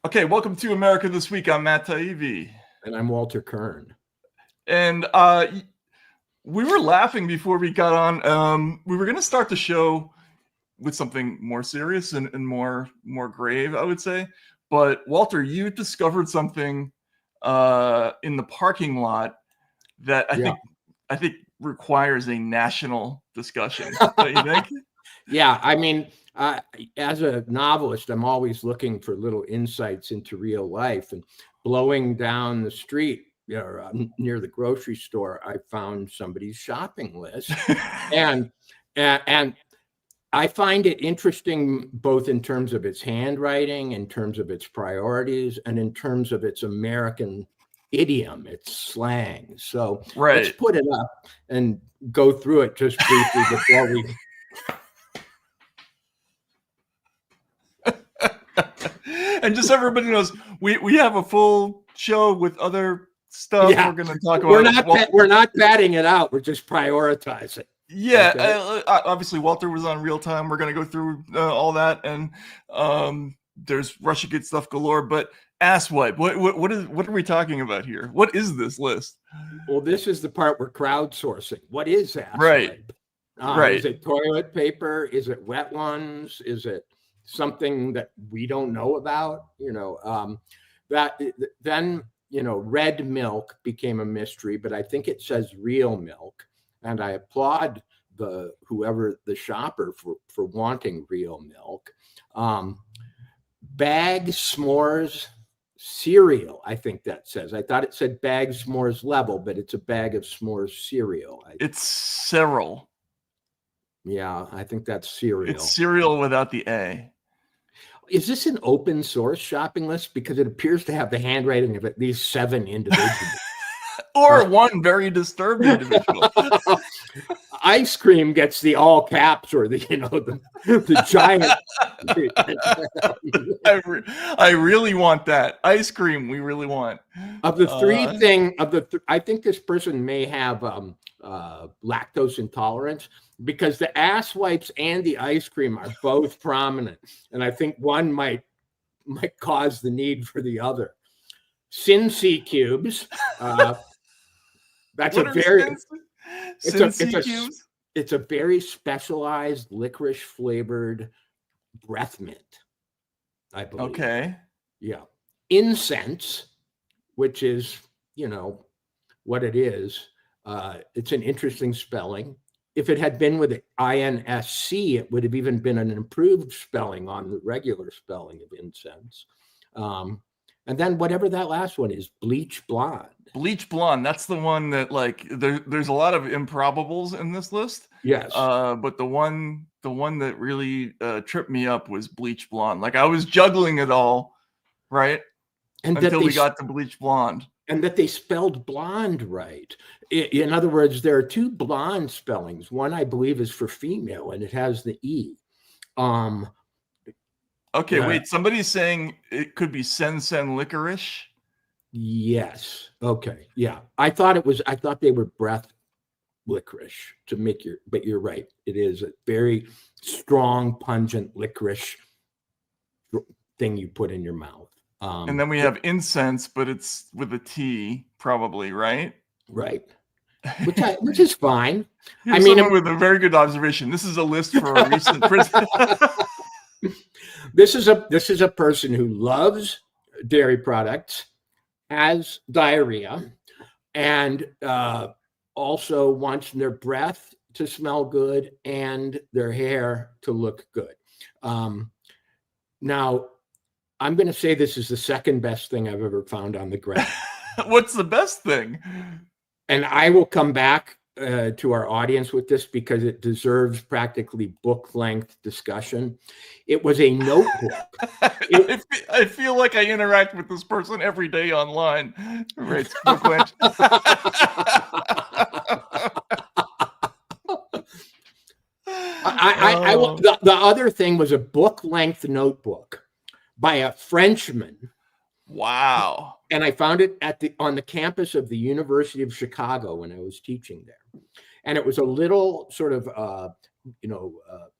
Okay, welcome to America This Week. I'm Matt Taibbi. And I'm Walter Kern. And we were laughing before we got on. We were going to start the show with something more serious and more grave, I would say. But Walter, you discovered something in the parking lot that I think requires a national discussion. Don't you think? Yeah, I mean, as a novelist, I'm always looking for little insights into real life. And blowing down the street near the grocery store, I found somebody's shopping list, and I find it interesting both in terms of its handwriting, in terms of its priorities, and in terms of its American idiom, its slang. So let's put it up and go through it just briefly before we. And just so everybody knows, we have a full show with other stuff we're going to talk about. We're not batting it out. We're just prioritizing. Yeah, okay. Obviously Walter was on Real Time. We're going to go through all that, and there's Russiagate stuff galore. But asswipe, what are we talking about here? What is this list? Well, this is the part we're crowdsourcing. What is asswipe? Right. Is it toilet paper? Is it wet ones? Is it something that we don't know about? Then red milk became a mystery, but I think it says real milk. And I applaud whoever the shopper for wanting real milk. Bag s'mores cereal, I think that says. I thought it said bag s'mores level, but it's a bag of s'mores cereal. It's cereal. Yeah, I think that's cereal. It's cereal without the A. Is this an open source shopping list? Because it appears to have the handwriting of at least 7 individuals. Or one very disturbed individual. Ice cream gets the all caps or the giant. I really want that ice cream. We really want. Of the I think this person may have lactose intolerance, because the ass wipes and the ice cream are both prominent, and I think one might cause the need for the other. Cincy cubes. That's it's a very specialized licorice flavored breath mint, I believe. Okay. Yeah. Incense, which is, what it is. It's an interesting spelling. If it had been with the INSC, it would have even been an improved spelling on the regular spelling of incense. And then whatever that last one is, bleach blonde. Bleach blonde. That's the one that there's a lot of improbables in this list. Yes. But the one that really tripped me up was bleach blonde. Like, I was juggling it all, right? Until we got to bleach blonde. And that they spelled blonde right. In other words, there are 2 blonde spellings. One, I believe, is for female, and it has the E. Okay, wait. Somebody's saying it could be sen licorice. Yes. Okay. Yeah. I thought they were breath licorice to make but you're right. It is a very strong, pungent licorice thing you put in your mouth. And then we have incense, but it's with a T, probably, right? Right. Which is fine. I mean, with a very good observation. This is a list for a recent prison. This is a person who loves dairy products, has diarrhea, and also wants their breath to smell good and their hair to look good. Now, I'm going to say this is the second best thing I've ever found on the ground. What's the best thing? And I will come back to our audience with this because it deserves practically book-length discussion. It was a notebook. I feel like I interact with this person every day online. Right, the other thing was a book-length notebook by a Frenchman. Wow. And I found it on the campus of the University of Chicago when I was teaching there. And it was a little sort of,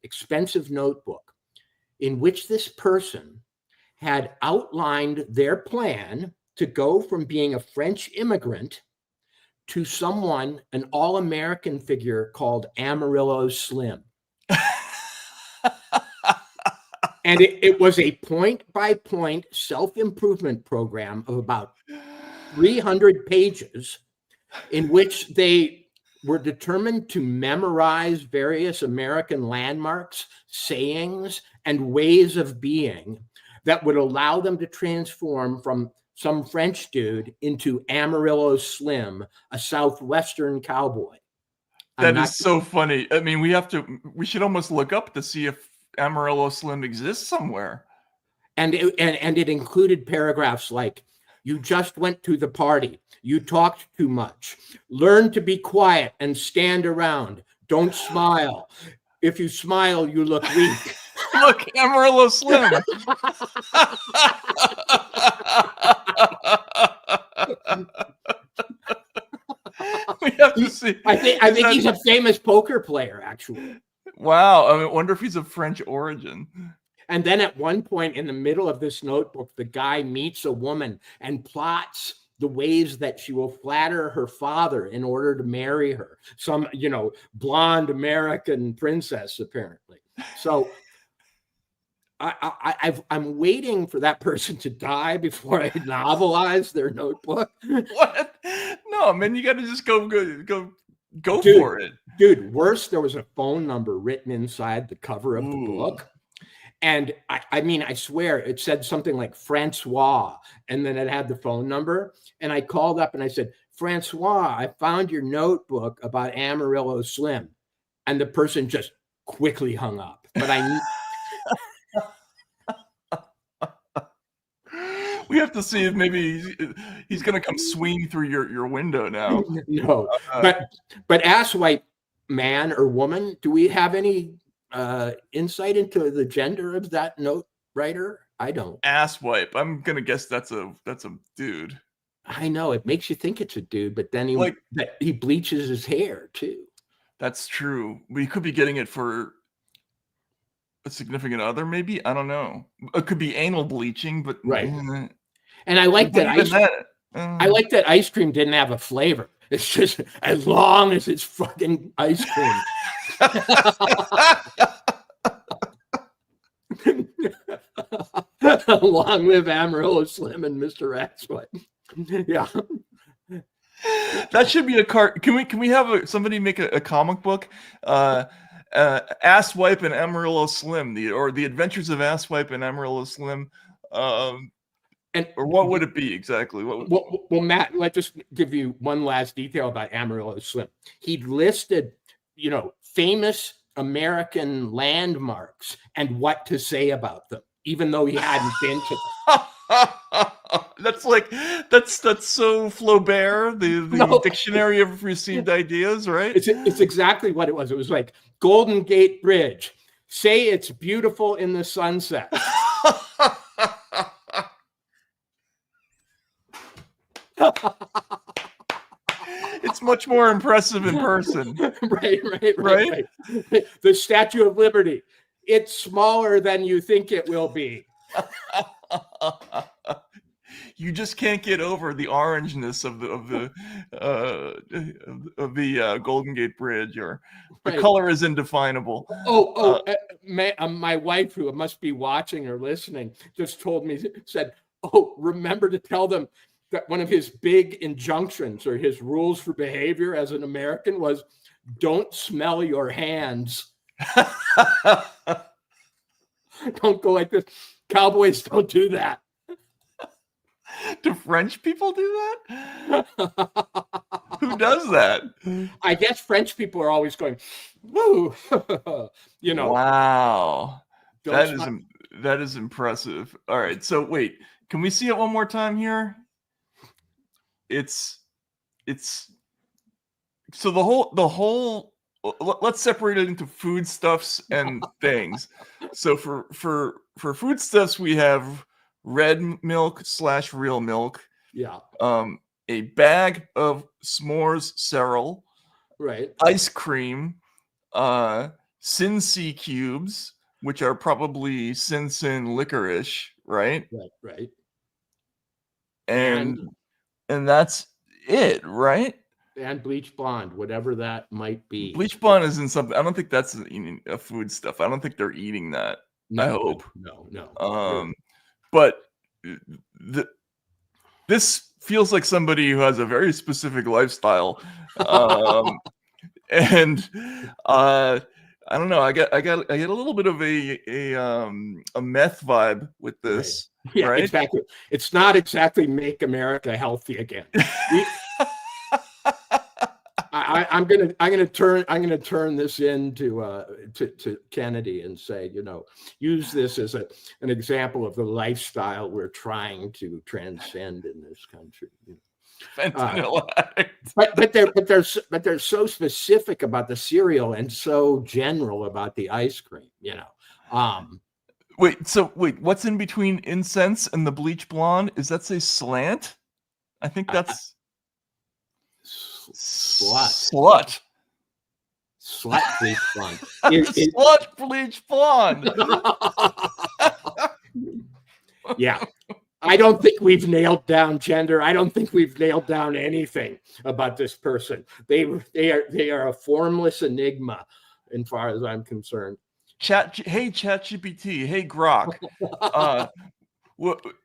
expensive notebook in which this person had outlined their plan to go from being a French immigrant to someone, an all-American figure called Amarillo Slim. And it was a point-by-point self-improvement program of about 300 pages in which they were determined to memorize various American landmarks, sayings, and ways of being that would allow them to transform from some French dude into Amarillo Slim, a Southwestern cowboy. That is so funny. I mean, we should almost look up to see if Amarillo Slim exists somewhere. And it included paragraphs like, you just went to the party. You talked too much. Learn to be quiet and stand around. Don't smile. If you smile, you look weak. Look, Amarillo Slim. We have to see. I think he's a famous poker player, actually. Wow. I wonder if he's of French origin. And then at one point in the middle of this notebook, the guy meets a woman and plots the ways that she will flatter her father in order to marry her. Some, blonde American princess, apparently. So I'm waiting for that person to die before I novelize their notebook. What? No, man, you got to just go Dude, for it. Dude, worse, there was a phone number written inside the cover of the book. And I mean, I swear it said something like Francois, and then it had the phone number. And I called up and I said, Francois, I found your notebook about Amarillo Slim. And the person just quickly hung up. But I We have to see if maybe he's going to come swing through your window now. No, but asswipe man or woman, do we have any insight into the gender of that note writer? I don't. Asswipe. I'm gonna guess that's a dude. I know, it makes you think it's a dude, but then he bleaches his hair too. That's true. We could be getting it for a significant other, maybe. I don't know. It could be anal bleaching, but right. And I like that I like that ice cream didn't have a flavor. It's just as long as it's fucking ice cream. Long live Amarillo Slim and Mr. Asswipe. Yeah. That should be a cart. Can we have somebody make a comic book? Asswipe and Amarillo Slim, or the Adventures of Asswipe and Amarillo Slim. Or what would it be exactly? Well, Matt, let's just give you one last detail about Amarillo Slim. He listed, famous American landmarks and what to say about them, even though he hadn't been to them. That's so Flaubert, the dictionary of received ideas, right? It's exactly what it was. It was like Golden Gate Bridge. Say it's beautiful in the sunset. It's much more impressive in person. Right. The Statue of Liberty. It's smaller than you think it will be. You just can't get over the orangeness of the Golden Gate Bridge, or the color is indefinable. My wife, who must be watching or listening, just said, remember to tell them that one of his big injunctions or his rules for behavior as an American was, don't smell your hands. Don't go like this. Cowboys don't do that. Do French people do that? Who does that? I guess French people are always going, woo. Wow. That is impressive. All right. So wait, can we see it one more time here? It's so the whole let's separate it into foodstuffs and things. So for foodstuffs, we have red milk / real milk. Yeah. A bag of s'mores cereal. Right. Ice cream. Cincy cubes, which are probably Sin licorice, right? Right. And that's it, right? And bleach blonde, whatever that might be. Bleach blonde isn't something. I don't think that's a food stuff. I don't think they're eating that. I hope. No. But this feels like somebody who has a very specific lifestyle, and I don't know. I get a little bit of a meth vibe with this. Right. Yeah, right? Exactly. It's not exactly make America healthy again. I'm gonna turn this into to Kennedy and say, use this as an example of the lifestyle we're trying to transcend in this country. Fentanyl but they're so specific about the cereal and so general about the ice cream. Wait, what's in between incense and the bleach blonde? Is that say slant? I think that's slut bleach blonde. Slut bleach blonde. Yeah. I don't think we've nailed down gender. I don't think we've nailed down anything about this person. They are a formless enigma, as far as I'm concerned. Hey ChatGPT, hey Grok,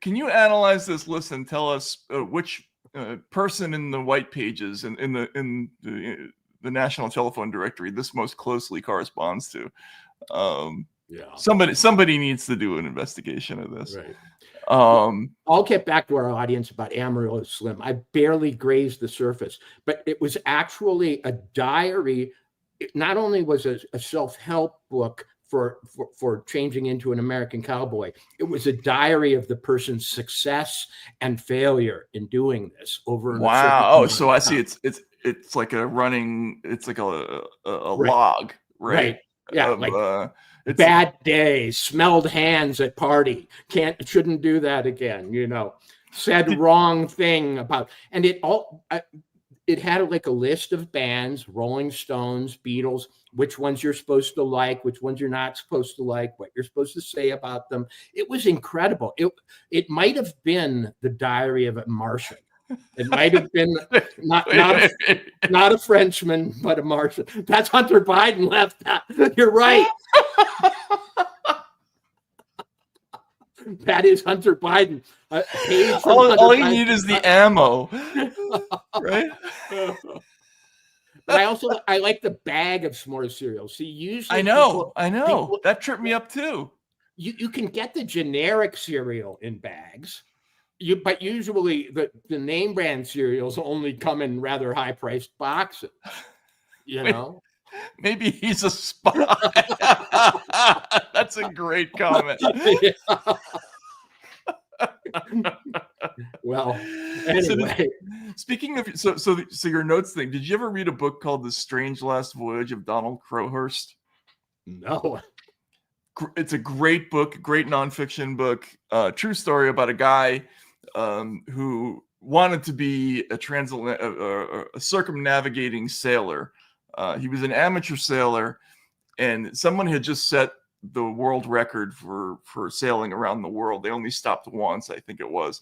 can you analyze this list and tell us which person in the white pages in the National Telephone Directory this most closely corresponds to? Somebody needs to do an investigation of this. Right. I'll get back to our audience about Amarillo Slim. I barely grazed the surface, but it was actually a diary. It not only was a self-help book for changing into an American cowboy, it was a diary of the person's success and failure in doing this over. Wow! So I see. It's like a running. It's like a log, right? Yeah. Bad day, smelled hands at party, shouldn't do that again, said wrong thing about, and it had like a list of bands, Rolling Stones, Beatles, which ones you're supposed to like, which ones you're not supposed to like, what you're supposed to say about them. It was incredible. It might have been the diary of a Martian. It might have been not a Frenchman, but a Martian. That's Hunter Biden left that. You're right. That is Hunter Biden. All you need is the ammo, right? But I like the bag of s'more cereal. See, usually I know that tripped me up too. You can get the generic cereal in bags. But usually the name brand cereals only come in rather high priced boxes. Maybe he's a spy. That's a great comment. Well, anyway. Speaking of so your notes thing, did you ever read a book called The Strange Last Voyage of Donald Crowhurst? No. It's a great book, great nonfiction book, true story about a guy who wanted to be a circumnavigating sailor. He was an amateur sailor, and someone had just set the world record for sailing around the world. They only stopped once, I think it was.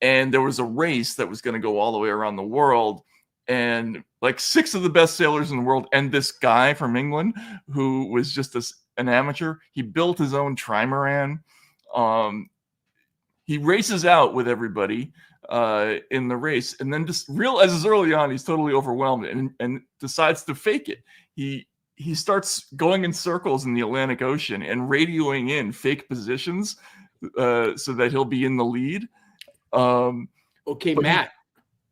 And there was a race that was going to go all the way around the world. And like 6 of the best sailors in the world, and this guy from England who was just an amateur, he built his own trimaran. He races out with everybody in the race, and then just realizes early on he's totally overwhelmed and decides to fake it. He starts going in circles in the Atlantic Ocean and radioing in fake positions so that he'll be in the lead. Okay, Matt,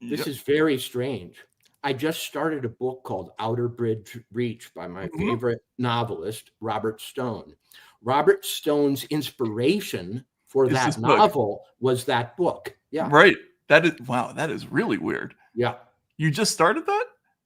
this is very strange. I just started a book called Outer Bridge Reach by my favorite novelist, Robert Stone. Robert Stone's inspiration for that novel was that book. Yeah. Right. That is really weird. Yeah. You just started that?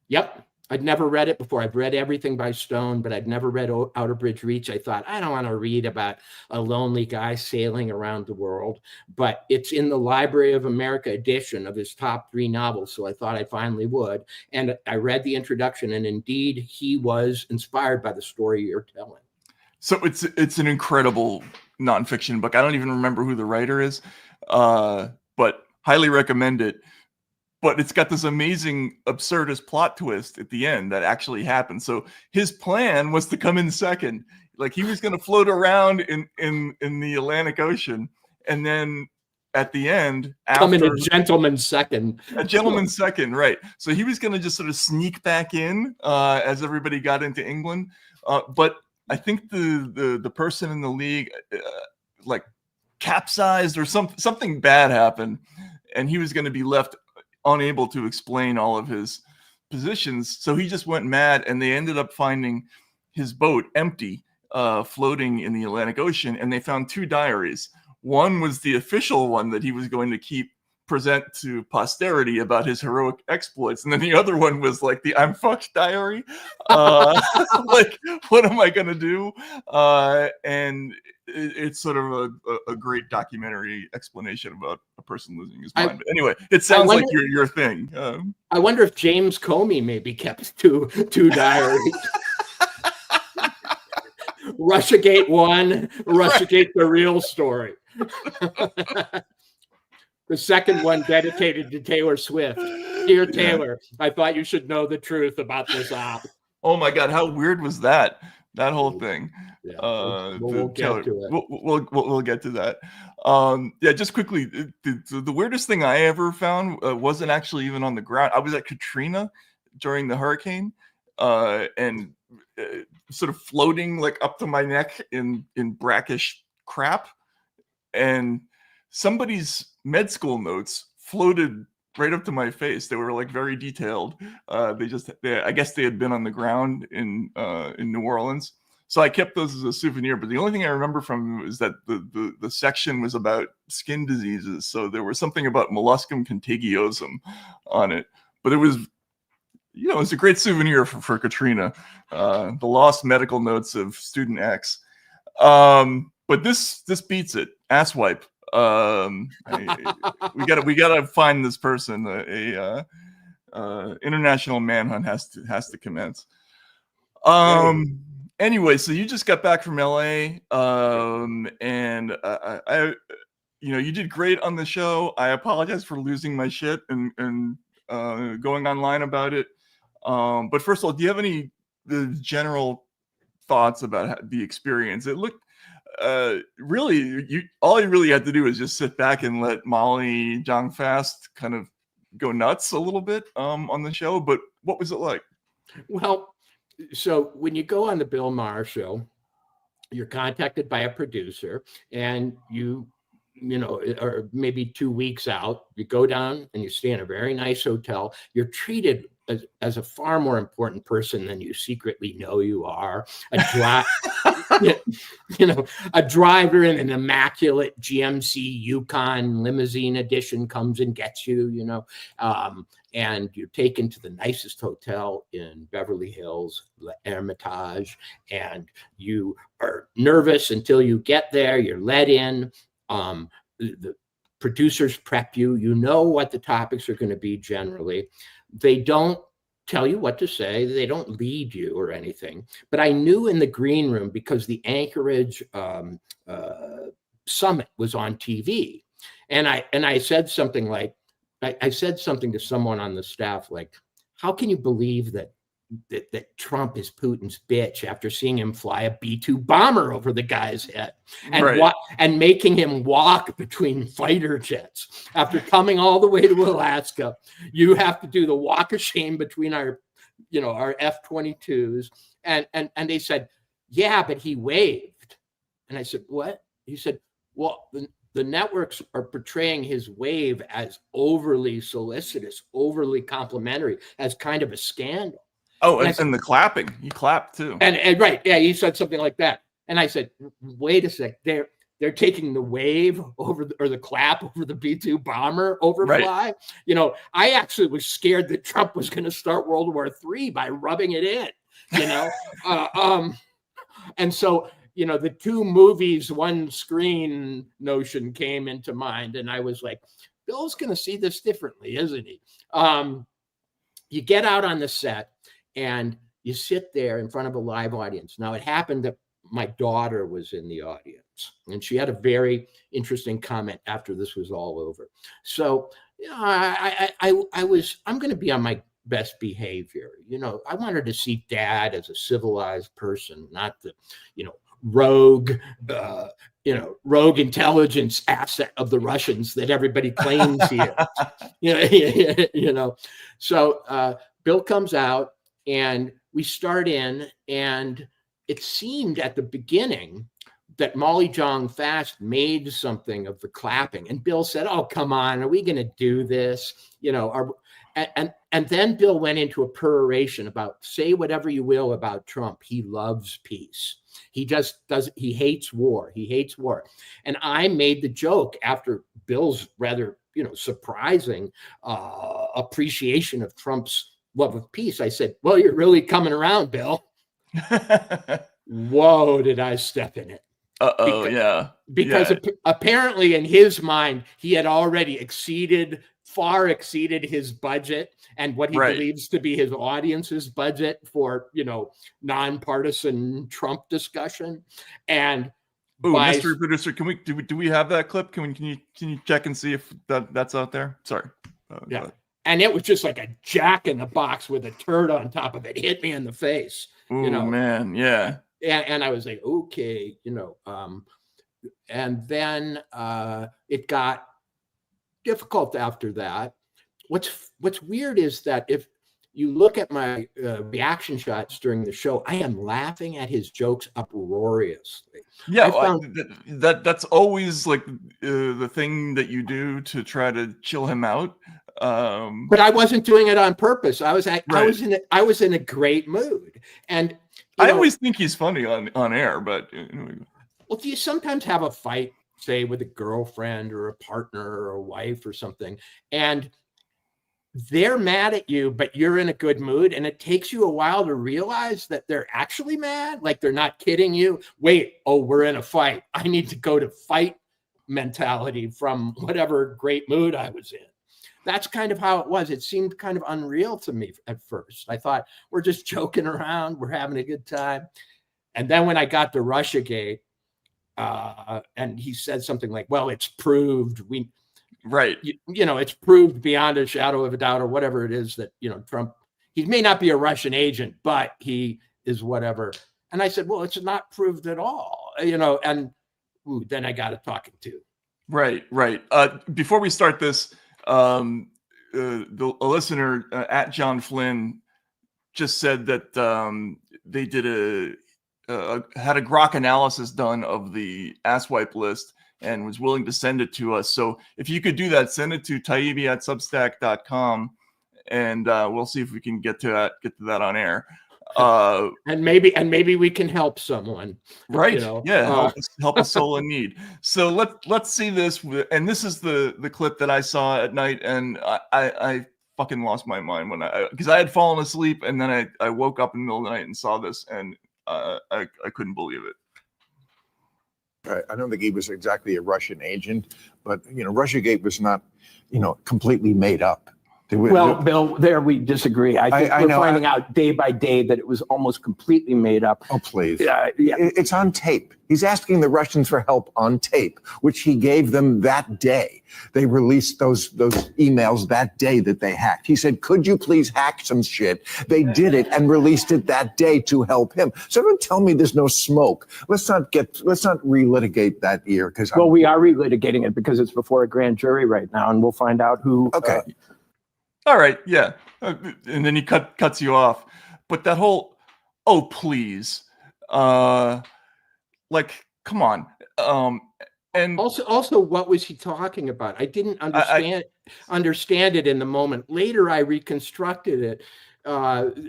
Yep. I'd never read it before. I've read everything by Stone, but I'd never read Outer Bridge Reach. I thought, I don't want to read about a lonely guy sailing around the world, but it's in the Library of America edition of his top 3 novels. So I thought I finally would. And I read the introduction, and indeed he was inspired by the story you're telling. So it's an incredible nonfiction book. I don't even remember who the writer is, but highly recommend it. But it's got this amazing absurdist plot twist at the end that actually happened. So his plan was to come in second. Like he was going to float around in the Atlantic Ocean, and then at the end, come in a gentleman's second. A gentleman's second, right? So he was going to just sort of sneak back in as everybody got into England. But I think the person in the league like capsized or something bad happened, and he was going to be left unable to explain all of his positions. So he just went mad, and they ended up finding his boat empty, floating in the Atlantic Ocean, and they found 2 diaries. One was the official one that he was going to present to posterity about his heroic exploits, and then the other one was like the "I'm fucked" diary. Like, what am I gonna do? And it's sort of a great documentary explanation about a person losing his mind. But anyway, it sounds like your thing. I wonder if James Comey maybe kept two diaries. Russiagate 1, Russiagate the real story. The second one dedicated to Taylor Swift. Dear Taylor, I thought you should know the truth about this op. Oh my God, how weird was that? That whole thing. Yeah, we'll get to it. We'll get to that. Yeah, just quickly, the weirdest thing I ever found wasn't actually even on the ground. I was at Katrina during the hurricane, and sort of floating like up to my neck in brackish crap, and somebody's med school notes floated right up to my face. They were like very detailed. I guess they had been on the ground in New Orleans. So I kept those as a souvenir. But the only thing I remember from them is that the section was about skin diseases. So there was something about molluscum contagiosum on it. But it was, it's a great souvenir for Katrina. The lost medical notes of student X. But this beats it. Asswipe. We gotta find this person. International manhunt has to commence. Anyway, so you just got back from LA, and I you did great on the show. I apologize for losing my shit and going online about it. But first of all, do you have any general thoughts about the experience? It looked really, all you really had to do is just sit back and let Molly Jong-Fast kind of go nuts a little bit on the show. But what was it like? Well, so when you go on the Bill Maher show, you're contacted by a producer, and or maybe 2 weeks out, you go down and you stay in a very nice hotel. You're treated as a far more important person than you secretly know you are. A driver in an immaculate GMC Yukon limousine edition comes and gets you, and you're taken to the nicest hotel in Beverly Hills, Le Hermitage, and you are nervous until you get there. You're let in. The producers prep you. You know what the topics are going to be generally. They don't tell you what to say. They don't lead you or anything. But I knew in the green room, because the Anchorage summit was on TV. And I said something like, I said something to someone on the staff, like, how can you believe that Trump is Putin's bitch after seeing him fly a B-2 bomber over the guy's head and making him walk between fighter jets after coming all the way to Alaska? You have to do the walk of shame between our F-22s. And they said, yeah, but he waved. And I said, what? He said, well, the networks are portraying his wave as overly solicitous, overly complimentary, as kind of a scandal. Oh, and the clapping. He clapped too. And right, yeah, he said something like that. And I said, wait a sec, they're taking the wave over the clap over the B-2 bomber overfly. Right. I actually was scared that Trump was going to start World War III by rubbing it in. And so the two movies, one screen notion came into mind, and I was like, Bill's going to see this differently, isn't he? You get out on the set, and you sit there in front of a live audience. Now, it happened that my daughter was in the audience, and she had a very interesting comment after this was all over. So, I'm going to be on my best behavior. I wanted to see Dad as a civilized person, not the, rogue, rogue intelligence asset of the Russians that everybody claims he is. So Bill comes out and we start in, and it seemed at the beginning that Molly Jong Fast made something of the clapping, and Bill said, "Oh, come on, are we going to do this?" And then Bill went into a peroration about, say whatever you will about Trump, he loves peace. He just doesn't. He hates war. He hates war. And I made the joke after Bill's rather, surprising appreciation of Trump's love of peace. I said, "Well, you're really coming around, Bill." Whoa, did I step in it? Because apparently in his mind, he had already far exceeded his budget and what he believes to be his audience's budget for, nonpartisan Trump discussion. And Mr. Producer, do we have that clip? Can you check and see if that's out there? Sorry. Yeah. And it was just like a jack in the box with a turd on top of it. Hit me in the face. Man. Yeah. And I was like, okay, and then it got difficult after that. What's weird is that if you look at my reaction shots during the show, I am laughing at his jokes uproariously. Yeah, that's always like the thing that you do to try to chill him out. But I wasn't doing it on purpose. I was in a great mood, and I always think he's funny on air. But well, do you sometimes have a fight, say with a girlfriend or a partner or a wife or something, and they're mad at you, but you're in a good mood, and it takes you a while to realize that they're actually mad, like they're not kidding you. Wait, we're in a fight. I need to go to fight mentality from whatever great mood I was in. That's kind of how it was. It seemed kind of unreal to me at first. I thought, we're just joking around. We're having a good time. And then when I got to Russiagate, and he said something like, well, it's proved it's proved beyond a shadow of a doubt, or whatever it is, that, Trump, he may not be a Russian agent, but he is whatever. And I said, well, it's not proved at all, and then I got to talking to. Right. Before we start this, a listener at John Flynn just said that they did had a grok analysis done of the asswipe list and was willing to send it to us. So if you could do that, send it to taibbi@substack.com, and we'll see if we can get to that on air. And maybe we can help someone. Right. Yeah. Help a soul in need. So let's see this. And this is the clip that I saw at night, and I fucking lost my mind because I had fallen asleep, and then I woke up in the middle of the night and saw this, and I couldn't believe it. I don't think he was exactly a Russian agent, but Russiagate was not, completely made up. Bill, there we disagree. I think we're finding out day by day that it was almost completely made up. Oh, please. It's on tape. He's asking the Russians for help on tape, which he gave them that day. They released those emails that day that they hacked. He said, could you please hack some shit? They did it and released it that day to help him. So don't tell me there's no smoke. Let's not relitigate that year. We are relitigating it because it's before a grand jury right now, and we'll find out who. Okay. All right, yeah, and then he cuts you off, but that whole, oh please, come on, and also, what was he talking about? I didn't understand it in the moment. Later, I reconstructed it.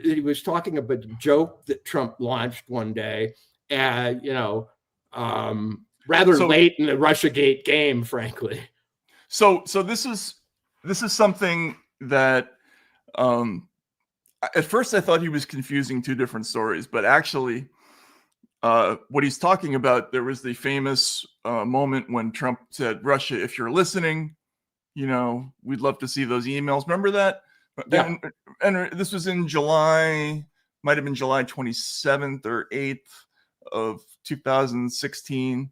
He was talking about a joke that Trump launched one day, rather late in the Russiagate game, frankly. So this is something that at first I thought he was confusing two different stories, but actually what he's talking about, there was the famous moment when Trump said, Russia, if you're listening, we'd love to see those emails. Remember that? Yeah. And this was in July, might have been July 27th or 8th of 2016,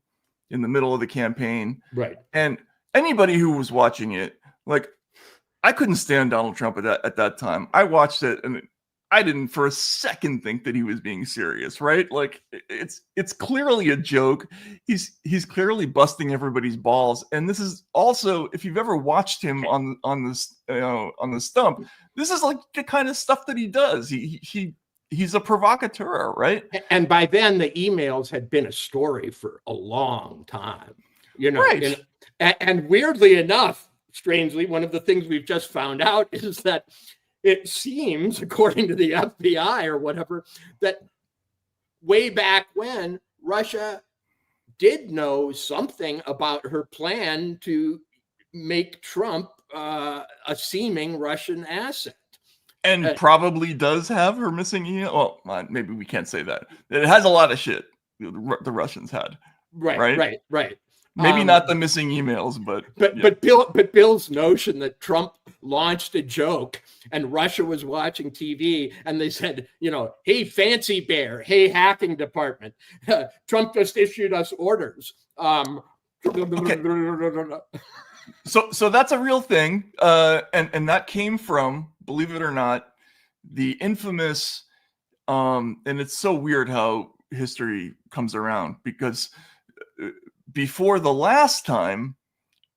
in the middle of the campaign. Right. And anybody who was watching it, like, I couldn't stand Donald Trump at that time. I watched it and I didn't for a second think that he was being serious, right? Like, it's clearly a joke. He's clearly busting everybody's balls. And this is also, if you've ever watched him on this on the stump, this is like the kind of stuff that he does. He's a provocateur, right? And by then, the emails had been a story for a long time, you know. Right. And weirdly enough, strangely, one of the things we've just found out is that it seems, according to the FBI or whatever, that way back when, Russia did know something about her plan to make Trump a seeming Russian asset. And probably does have her missing email. Well, maybe we can't say that. It has a lot of shit the Russians had. Right. Maybe not the missing emails, but Bill's notion that Trump launched a joke and Russia was watching TV and they said, you know, hey, fancy bear, hey, hacking department, Trump just issued us orders. Okay. So that's a real thing, and that came from, believe it or not, the infamous, and it's so weird how history comes around, because before the last time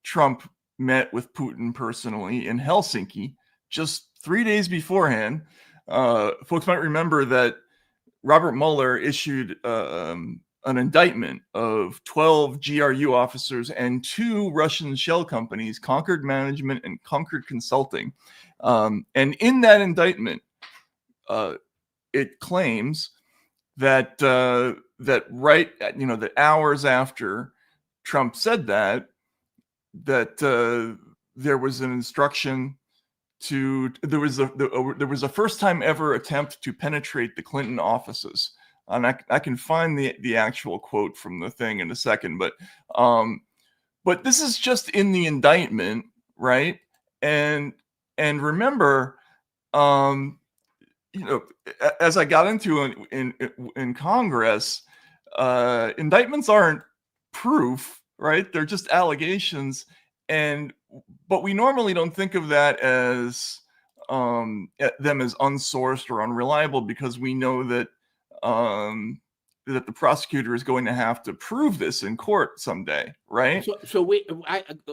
Trump met with Putin personally in Helsinki, just 3 days beforehand, folks might remember that Robert Mueller issued an indictment of 12 GRU officers and 2 Russian shell companies, Concord Management and Concord Consulting. And in that indictment, it claims that that hours after Trump said that there was an instruction there was a first time ever attempt to penetrate the Clinton offices. And I can find the actual quote from the thing in a second, but this is just in the indictment, right? And remember, as I got into in Congress, indictments aren't proof, right? They're just allegations, but we normally don't think of that as them as unsourced or unreliable, because we know that that the prosecutor is going to have to prove this in court someday, right? So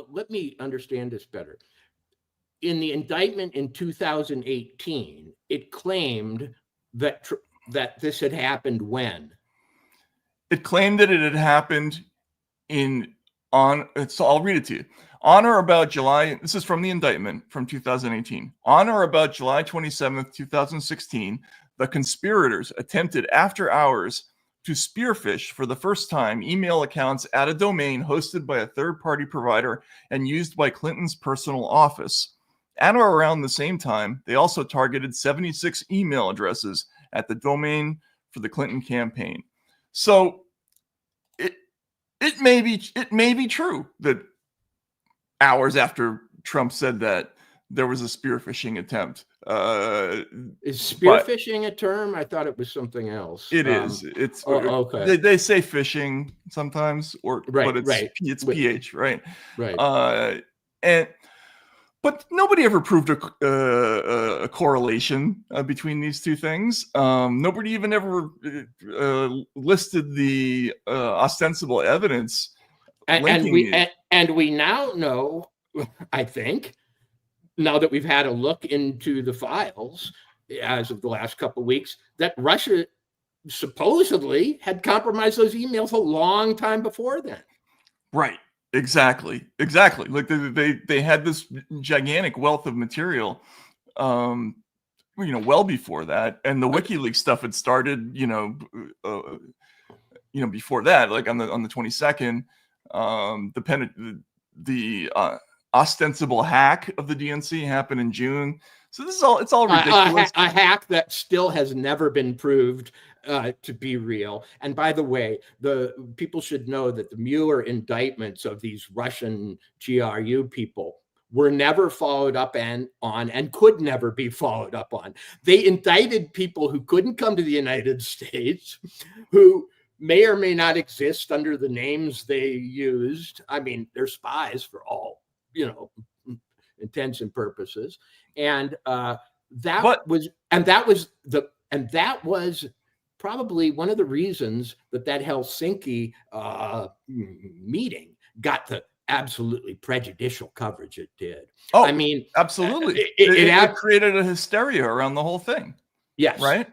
let me understand this better. In the indictment in 2018, it claimed that this had happened when? It claimed that it had happened I'll read it to you. On or about July, this is from the indictment from 2018. On or about July 27th, 2016, the conspirators attempted after hours to spearfish for the first time email accounts at a domain hosted by a third-party provider and used by Clinton's personal office. At or around the same time, they also targeted 76 email addresses at the domain for the Clinton campaign. So it may be true that hours after Trump said that, there was a spearfishing attempt. Is spearfishing a term? I thought it was something else. It is. It's okay. They say fishing sometimes, but it's PH, right? Right. But nobody ever proved a correlation between these two things. Nobody even ever listed the ostensible evidence. And we now know, I think, now that we've had a look into the files as of the last couple of weeks, that Russia supposedly had compromised those emails a long time before then. Right. Exactly. Like they had this gigantic wealth of material, well before that, and the WikiLeaks stuff had started, before that, like on the 22nd, the ostensible hack of the DNC happened in June. So it's all ridiculous. A hack that still has never been proved to be real. And by the way, the people should know that the Mueller indictments of these Russian GRU people were never followed up on and could never be followed up on. They indicted people who couldn't come to the United States, who may or may not exist under the names they used. I mean, they're spies for all, intents and purposes. And that was probably one of the reasons that Helsinki meeting got the absolutely prejudicial coverage it did. Oh, I mean, absolutely. It created a hysteria around the whole thing. Yes. Right.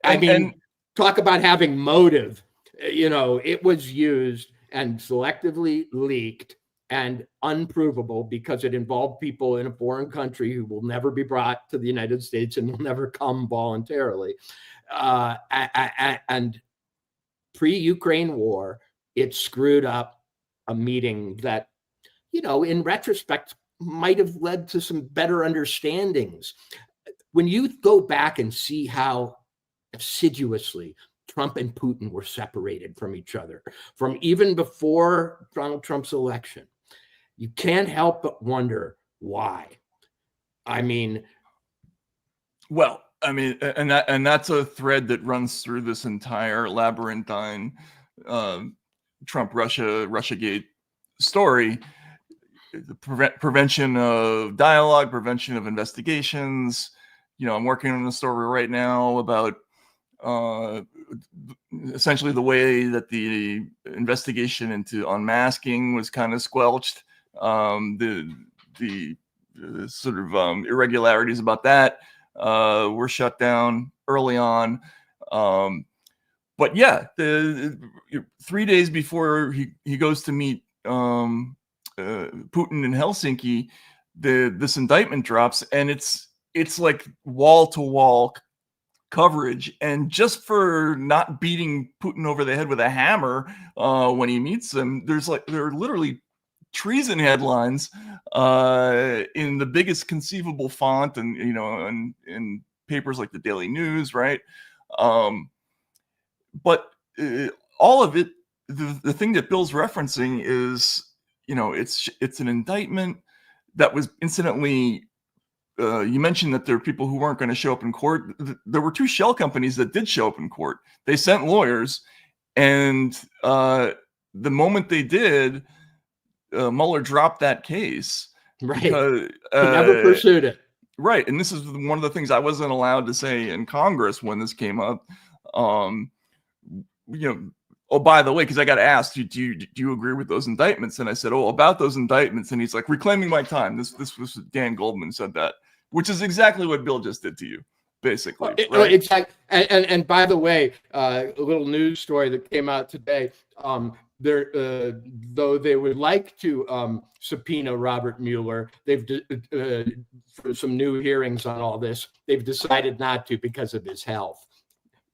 And talk about having motive. It was used and selectively leaked and unprovable because it involved people in a foreign country who will never be brought to the United States and will never come voluntarily. And pre-Ukraine war, it screwed up a meeting that, in retrospect, might have led to some better understandings. When you go back and see how assiduously Trump and Putin were separated from each other, from even before Donald Trump's election, you can't help but wonder why. And that's a thread that runs through this entire labyrinthine Russiagate story. The prevention of dialogue, prevention of investigations. I'm working on a story right now about essentially the way that the investigation into Unmasking was kind of squelched. The sort of irregularities about that were shut down early on. But yeah, 3 days before he goes to meet Putin in Helsinki, this indictment drops, and it's like wall to wall coverage. And just for not beating Putin over the head with a hammer when he meets him, there are literally treason headlines in the biggest conceivable font, and in papers like the Daily News, right? But all of it, the thing that Bill's referencing is, it's an indictment that was incidentally. You mentioned that there are people who weren't going to show up in court. There were 2 shell companies that did show up in court. They sent lawyers, and the moment they did, Mueller dropped that case. Right. Because, he never pursued it. Right. And this is one of the things I wasn't allowed to say in Congress when this came up. Oh, by the way, because I got asked, do you agree with those indictments? And I said, about those indictments. And he's like, reclaiming my time. This was Dan Goldman said that, which is exactly what Bill just did to you, basically. Right? Exactly. And by the way, a little news story that came out today. Though they would like to subpoena Robert Mueller, they've for some new hearings on all this, they've decided not to because of his health.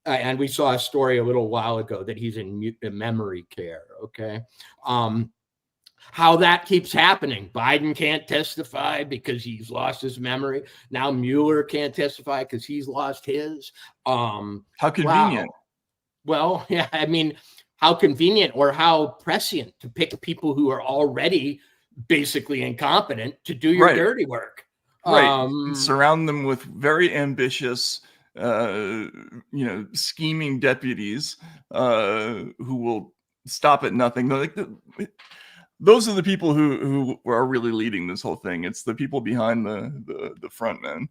And we saw a story a little while ago that he's in memory care. Okay. How that keeps happening. Biden can't testify because he's lost his memory. Now Mueller can't testify because he's lost his. How convenient. Wow. Well, yeah, how convenient, or how prescient to pick people who are already basically incompetent to do your dirty work. Right. Surround them with very ambitious, scheming deputies who will stop at nothing. Those are the people who are really leading this whole thing. It's the people behind the front men.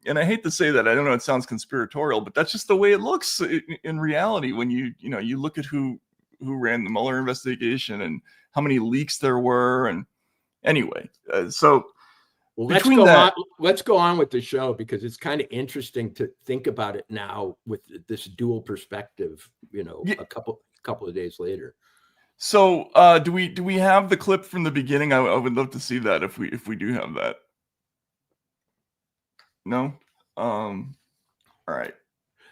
And I hate to say that. I don't know. It sounds conspiratorial, but that's just the way it looks in reality. When you look at who ran the Mueller investigation and how many leaks there were, and anyway, so. Well, let's go on with the show, because it's kind of interesting to think about it now with this dual perspective, a couple of days later. So do we have the clip from the beginning? I would love to see that if we do have that. No? All right.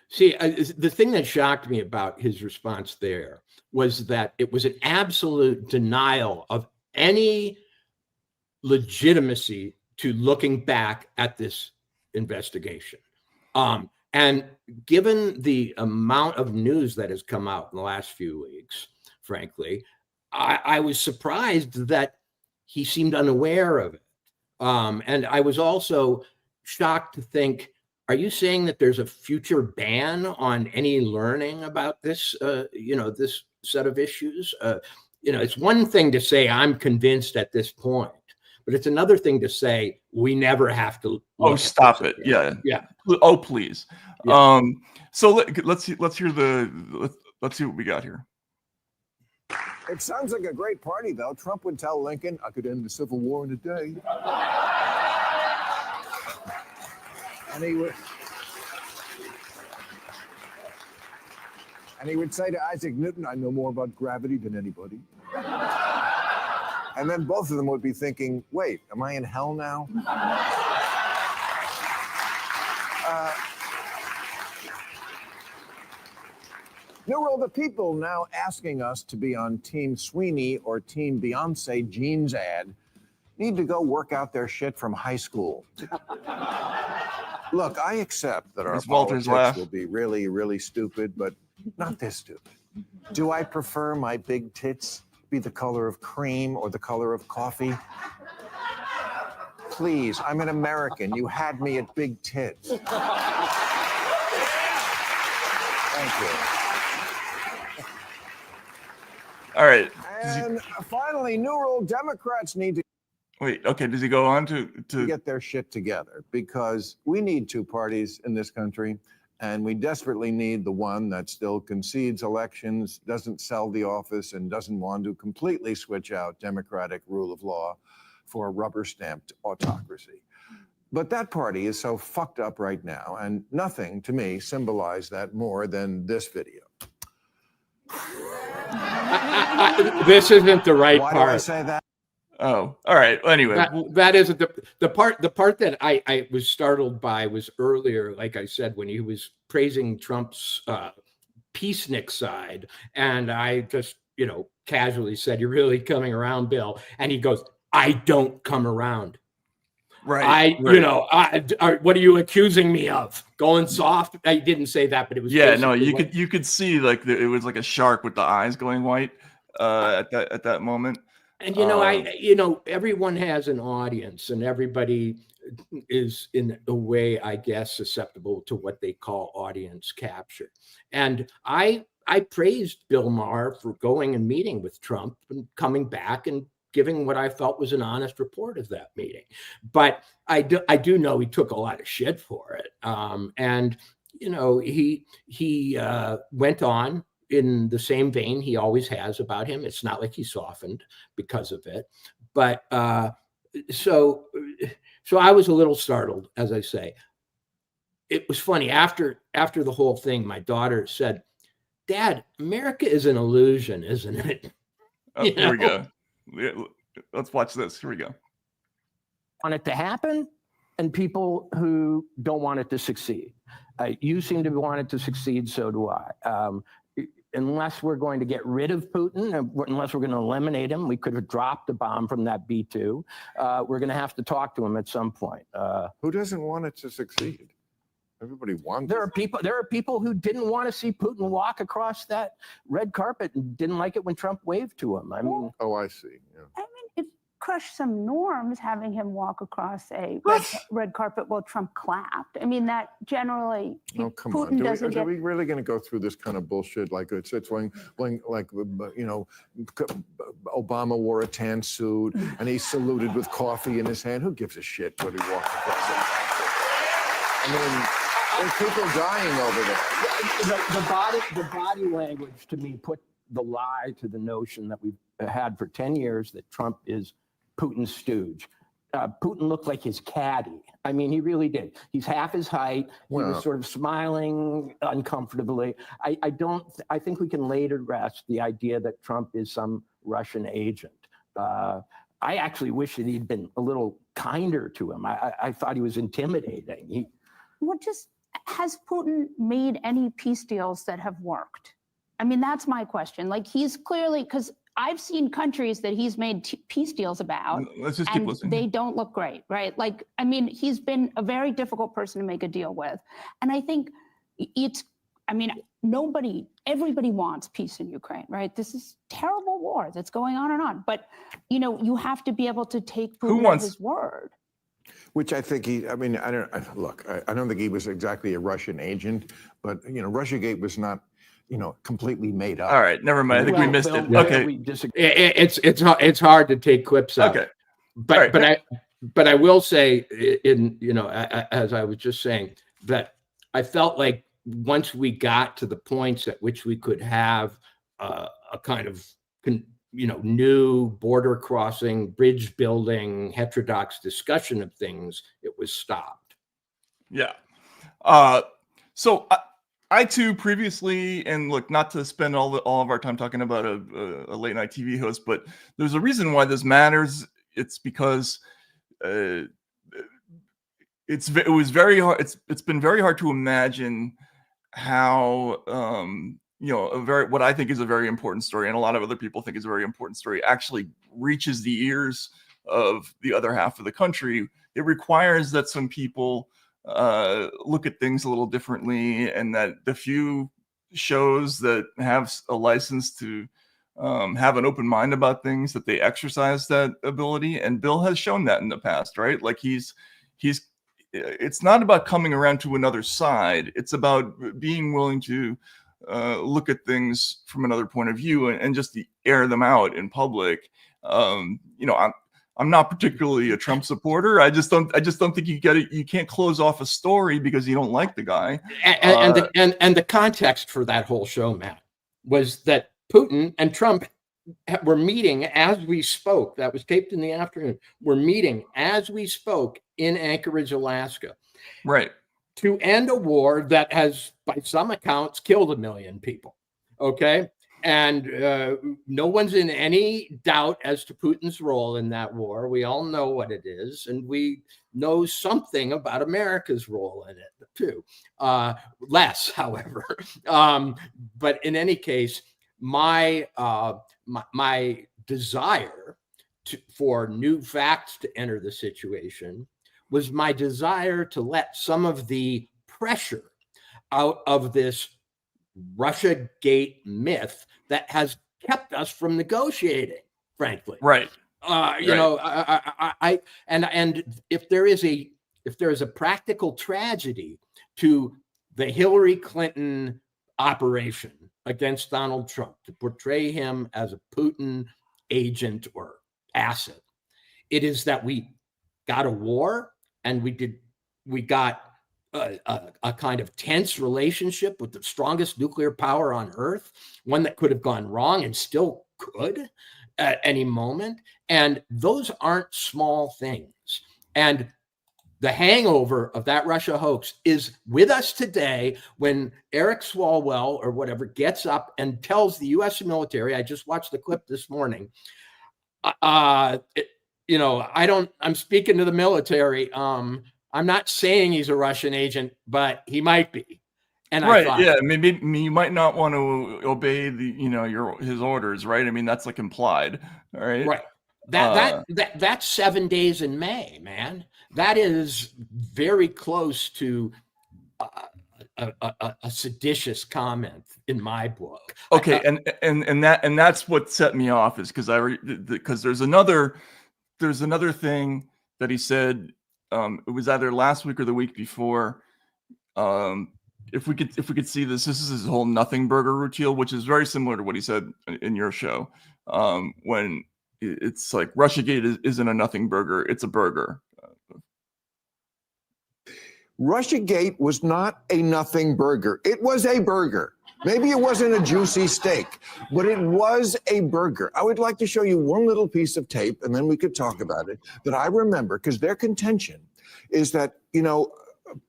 See, the thing that shocked me about his response there was that it was an absolute denial of any legitimacy to looking back at this investigation. And given the amount of news that has come out in the last few weeks, frankly, I was surprised that he seemed unaware of it. And I was also shocked to think, are you saying that there's a future ban on any learning about this, this set of issues? It's one thing to say I'm convinced at this point, but it's another thing to say we never have to. Oh, stop it! Again. Yeah. Oh, please. Yeah. So let's see what we got here. It sounds like a great party, though. Trump would tell Lincoln, "I could end the Civil War in a day." And he would say to Isaac Newton, "I know more about gravity than anybody." And then both of them would be thinking, "Wait, am I in hell now?" Newell, the people now asking us to be on Team Sweeney or Team Beyonce jeans ad need to go work out their shit from high school. Look, I accept that our politics will be really, really stupid, but not this stupid. Do I prefer my big tits be the color of cream or the color of coffee? Please, I'm an American. You had me at big tits. Thank you. All right. And finally, Newell, Democrats need to wait. Okay, does he go on to get their shit together? Because we need two parties in this country, and we desperately need the one that still concedes elections, doesn't sell the office, and doesn't want to completely switch out democratic rule of law for a rubber-stamped autocracy. But that party is so fucked up right now, and nothing to me symbolized that more than this video. This isn't the right part. Why do I say that? Oh, all right. Anyway, that isn't the part that I was startled by was earlier, like I said, when he was praising Trump's peacenik side, and I just casually said, "You're really coming around, Bill," and he goes, "I don't come around." Right. What are you accusing me of? Going soft? I didn't say that, but it was. Yeah, no, you could see like it was like a shark with the eyes going white at that moment. And everyone has an audience, and everybody is in a way, I guess, susceptible to what they call audience capture. And I praised Bill Maher for going and meeting with Trump and coming back and giving what I felt was an honest report of that meeting. But I do know he took a lot of shit for it. He went on in the same vein he always has about him. It's not like he softened because of it. But so I was a little startled, as I say. It was funny. After the whole thing, my daughter said, "Dad, America is an illusion, isn't it?" Oh, here we go. Let's watch this. Here we go. Want it to happen, and people who don't want it to succeed. You seem to want it to succeed, so do I. Unless we're going to get rid of Putin, unless we're going to eliminate him, we could have dropped the bomb from that B-2. We're going to have to talk to him at some point. Who doesn't want it to succeed? Everybody wants. There are people who didn't want to see Putin walk across that red carpet and didn't like it when Trump waved to him. I mean, oh, I see. Yeah. I mean, it crushed some norms having him walk across a red carpet while Trump clapped. I mean, that generally. Oh, come Putin on! doesn't Are we really going to go through this kind of bullshit? Like it's when Obama wore a tan suit and he saluted with coffee in his hand. Who gives a shit when he walked across it? I mean. There's people dying over there. The body language to me put the lie to the notion that we've had for 10 years that Trump is Putin's stooge. Putin looked like his caddy. I mean, he really did. He's half his height. He was sort of smiling uncomfortably. I think we can lay to rest the idea that Trump is some Russian agent. I actually wish that he'd been a little kinder to him. I thought he was intimidating. Has Putin made any peace deals that have worked? I mean, that's my question. Like, he's clearly, because I've seen countries that he's made peace deals about, let's just keep listening. They don't look great, right? Like, I mean, he's been a very difficult person to make a deal with. And I think everybody wants peace in Ukraine, right? This is terrible war that's going on and on. But, you have to be able to take Putin at his word. Which I think I don't think he was exactly a Russian agent, but Russiagate was not, completely made up. All right, never mind. I think we missed Bill, it. Okay. we disagree. It's hard to take clips out. Okay. But Right. but I will say, as I was just saying, that I felt like once we got to the points at which we could have a kind of new border crossing, bridge building, heterodox discussion of things, it was stopped. Yeah. So I too previously, and look, not to spend all of our time talking about a late night TV host, but there's a reason why this matters. It's because it's been very hard to imagine how what I think is a very important story, and a lot of other people think is a very important story, actually reaches the ears of the other half of the country. It requires that some people look at things a little differently, and that the few shows that have a license to have an open mind about things, that they exercise that ability. And Bill has shown that in the past, right? Like it's not about coming around to another side. It's about being willing to look at things from another point of view and just air them out in public. I'm not particularly a Trump supporter. I just don't think you can't close off a story because you don't like the guy. And the context for that whole show, Matt, was that Putin and Trump were meeting as we spoke. That was taped in the afternoon. We're meeting as we spoke in Anchorage, Alaska. Right. To end a war that has, by some accounts, killed 1 million people. Okay. And no one's in any doubt as to Putin's role in that war. We all know what it is. And we know something about America's role in it, too. Less, however. But in any case, my desire for new facts to enter the situation was my desire to let some of the pressure out of this Russiagate myth that has kept us from negotiating, frankly. Right. And if there is a practical tragedy to the Hillary Clinton operation against Donald Trump, to portray him as a Putin agent or asset, it is that we got a war, and we got a kind of tense relationship with the strongest nuclear power on earth, one that could have gone wrong and still could at any moment. And those aren't small things. And the hangover of that Russia hoax is with us today when Eric Swalwell or whatever gets up and tells the U.S. military, I just watched the clip this morning, I'm speaking to the military. I'm not saying he's a Russian agent, but he might be. And right, yeah, maybe you might not want to obey his orders, right? I mean, that's like implied, all right? Right. That's 7 days in May, man. That is very close to a seditious comment in my book. Okay, and that's what set me off, is because there's another thing that he said. It was either last week or the week before. If we could see this is his whole nothing burger routine, which is very similar to what he said in your show. When it's like Russiagate isn't a nothing burger, it's a burger. Russiagate was not a nothing burger. It was a burger. Maybe it wasn't a juicy steak, but it was a burger. I would like to show you one little piece of tape, and then we could talk about it, that I remember, because their contention is that,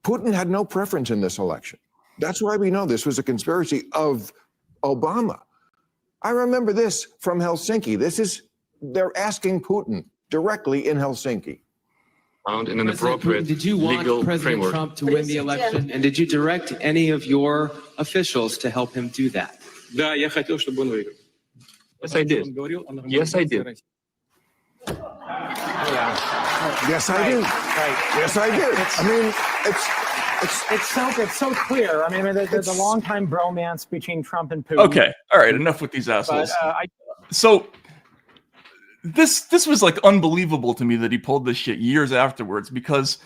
Putin had no preference in this election. That's why we know this was a conspiracy of Obama. I remember this from Helsinki. They're asking Putin directly in Helsinki. Found in an appropriate did you want legal President framework. Trump to win the election? And did you direct any of your officials to help him do that? Да, я хотел, чтобы он выиграл. Yes, I did. Yes, I did. Yes, I did. Right. Yes, I did. I mean, It's so clear. I mean, there's a long time bromance between Trump and Putin. Okay, all right, enough with these assholes. But, So this was like unbelievable to me that he pulled this shit years afterwards, because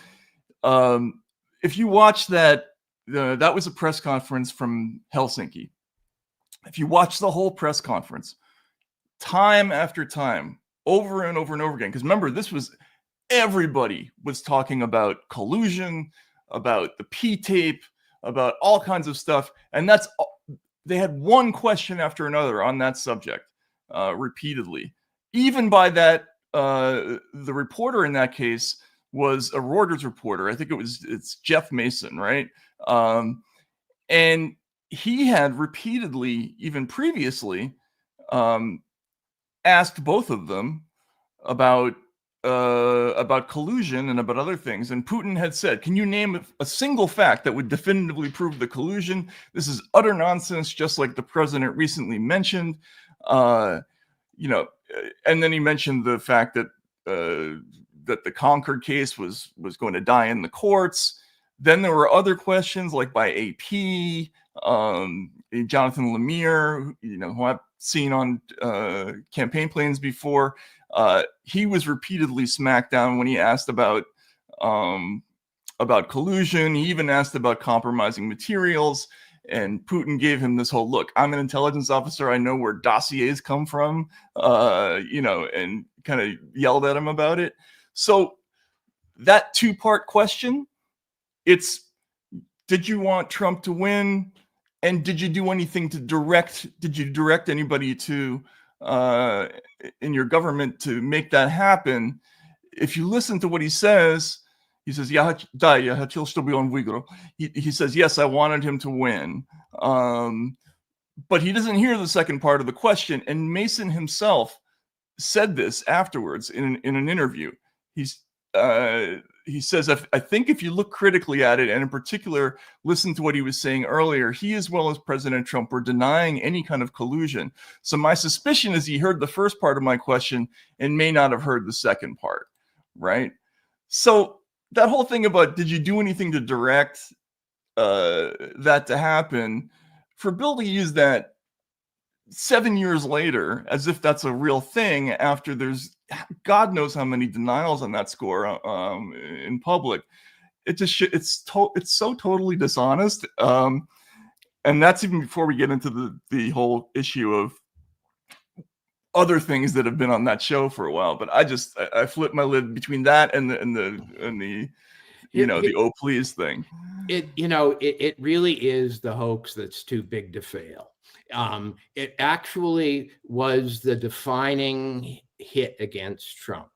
if you watch that, that was a press conference from Helsinki. If you watch the whole press conference, time after time, over and over and over again, because remember, this was, everybody was talking about collusion, about the P-tape, about all kinds of stuff, and they had one question after another on that subject, repeatedly. Even by that, the reporter in that case was a Reuters reporter. I think it's Jeff Mason, right? And he had repeatedly, even previously, asked both of them about collusion and about other things. And Putin had said, "Can you name a single fact that would definitively prove the collusion? This is utter nonsense, just like the president recently mentioned." And then he mentioned the fact that that the Concord case was going to die in the courts. Then there were other questions, like by AP, Jonathan Lemire, who I've seen on campaign planes before. He was repeatedly smacked down when he asked about collusion. He even asked about compromising materials. And Putin gave him this whole, look, I'm an intelligence officer. I know where dossiers come from, and kind of yelled at him about it. So that two-part question, it's, did you want Trump to win? And did you do anything to did you direct anybody to, in your government to make that happen? If you listen to what he says, he says, he says, yes, I wanted him to win. But he doesn't hear the second part of the question. And Mason himself said this afterwards in an interview. He says, I think if you look critically at it, and in particular, listen to what he was saying earlier, he as well as President Trump were denying any kind of collusion. So my suspicion is he heard the first part of my question and may not have heard the second part, right? So that whole thing about, did you do anything to direct that to happen, for Bill to use that 7 years later as if that's a real thing, after there's God knows how many denials on that score in public, it's so totally dishonest. And that's even before we get into the whole issue of other things that have been on that show for a while. But I flipped my lid between that and the oh please thing. It really is the hoax that's too big to fail. It actually was the defining hit against Trump.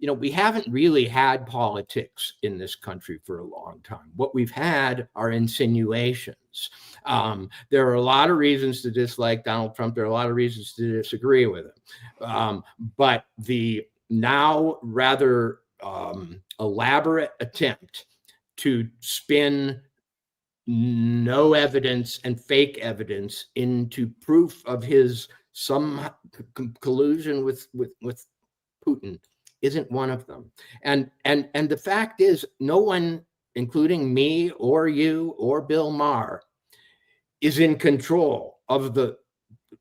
We haven't really had politics in this country for a long time. What we've had are insinuations. There are a lot of reasons to dislike Donald Trump. There are a lot of reasons to disagree with him. But the now rather elaborate attempt to spin no evidence and fake evidence into proof of some collusion with Putin isn't one of them. And the fact is, no one, including me or you or Bill Maher, is in control of the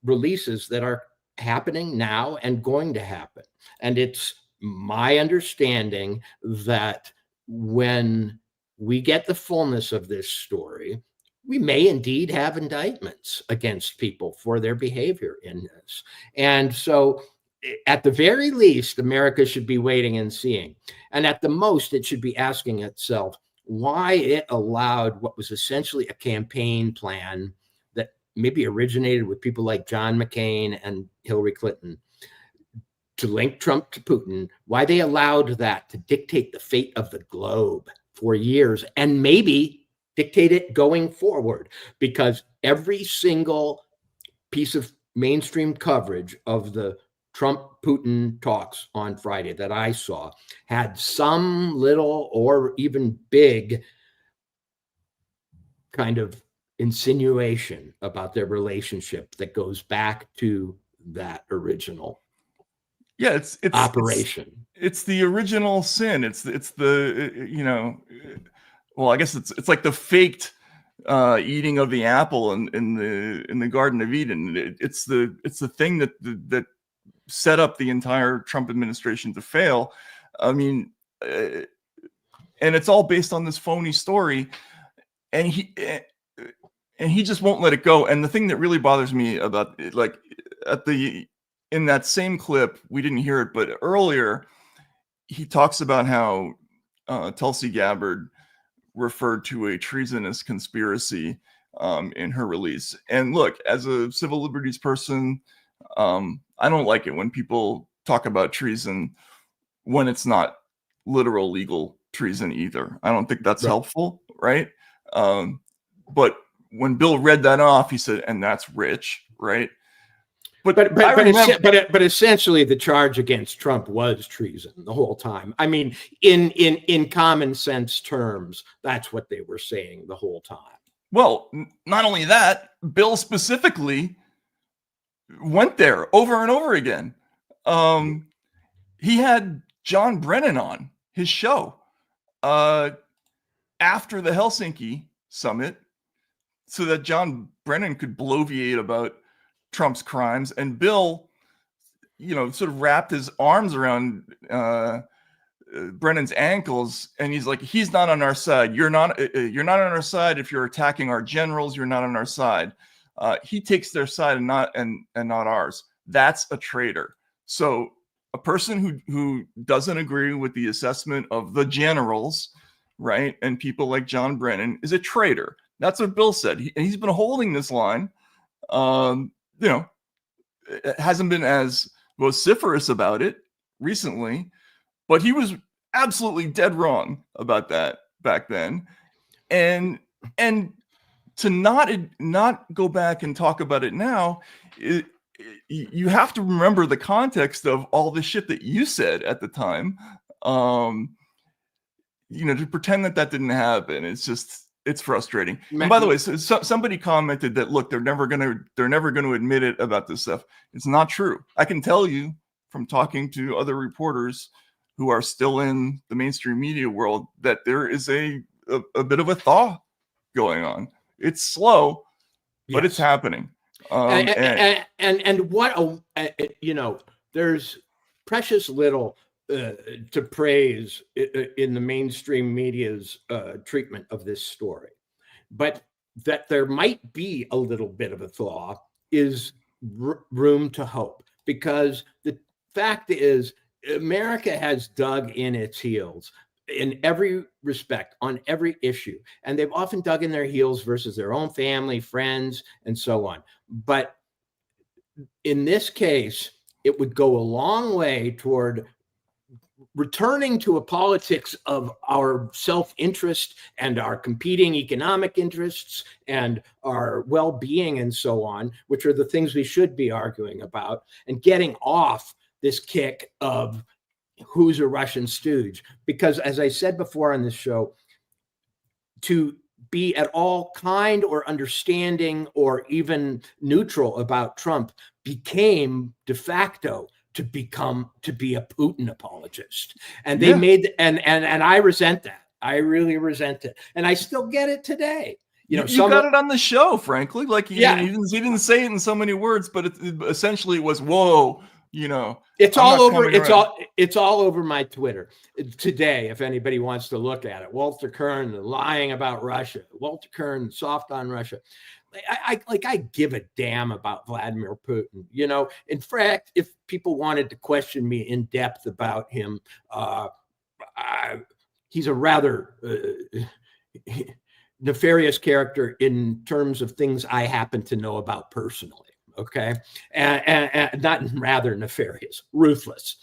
releases that are happening now and going to happen. And it's my understanding that when we get the fullness of this story, we may indeed have indictments against people for their behavior in this. And so at the very least, America should be waiting and seeing. And at the most, it should be asking itself why it allowed what was essentially a campaign plan that maybe originated with people like John McCain and Hillary Clinton to link Trump to Putin, why they allowed that to dictate the fate of the globe for years, and maybe dictate it going forward, because every single piece of mainstream coverage of the Trump-Putin talks on Friday that I saw had some little or even big kind of insinuation about their relationship that goes back to that original it's operation. It's the original sin. It's the well, I guess it's like the faked eating of the apple in the Garden of Eden. It's the thing that set up the entire Trump administration to fail. I mean, and it's all based on this phony story, and he just won't let it go. And the thing that really bothers me about it, like in that same clip, we didn't hear it, but earlier he talks about how Tulsi Gabbard referred to a treasonous conspiracy in her release. And look, as a civil liberties person, I don't like it when people talk about treason when it's not literal legal treason either. I don't think that's helpful, right? But when Bill read that off, he said, "And that's rich," right? But essentially, the charge against Trump was treason the whole time. I mean, in common sense terms, that's what they were saying the whole time. Well, not only that, Bill specifically went there over and over again. He had John Brennan on his show after the Helsinki summit so that John Brennan could bloviate about Trump's crimes, and Bill, sort of wrapped his arms around Brennan's ankles, and he's like, "He's not on our side. You're not on our side. If you're attacking our generals, you're not on our side. He takes their side and not ours. That's a traitor." So a person who doesn't agree with the assessment of the generals, right, and people like John Brennan is a traitor. That's what Bill said. He's been holding this line. It hasn't been as vociferous about it recently, but he was absolutely dead wrong about that back then. And to not go back and talk about it now, you have to remember the context of all the shit that you said at the time. To pretend that didn't happen, it's frustrating. And by the way, somebody commented that, look, they're never gonna admit it about this stuff. It's not true. I can tell you from talking to other reporters who are still in the mainstream media world that there is a bit of a thaw going on. It's slow, but it's happening. There's precious little to praise in the mainstream media's treatment of this story, but that there might be a little bit of a thaw is room to hope, because the fact is America has dug in its heels in every respect on every issue, and they've often dug in their heels versus their own family, friends, and so on. But in this case, it would go a long way toward returning to a politics of our self-interest and our competing economic interests and our well-being and so on, which are the things we should be arguing about, and getting off this kick of who's a Russian stooge. Because as I said before on this show, to be at all kind or understanding or even neutral about Trump became de facto to be a Putin apologist. And they made, and I resent that. I really resent it. And I still get it today. You got it on the show, frankly. Like, he didn't say it in so many words, but essentially it was, whoa, it's all over. It's all over my Twitter today. If anybody wants to look at it, Walter Kern lying about Russia, Walter Kern soft on Russia. I give a damn about Vladimir Putin. In fact, if people wanted to question me in depth about him, he's a rather nefarious character in terms of things I happen to know about personally. Okay, and not rather nefarious, ruthless.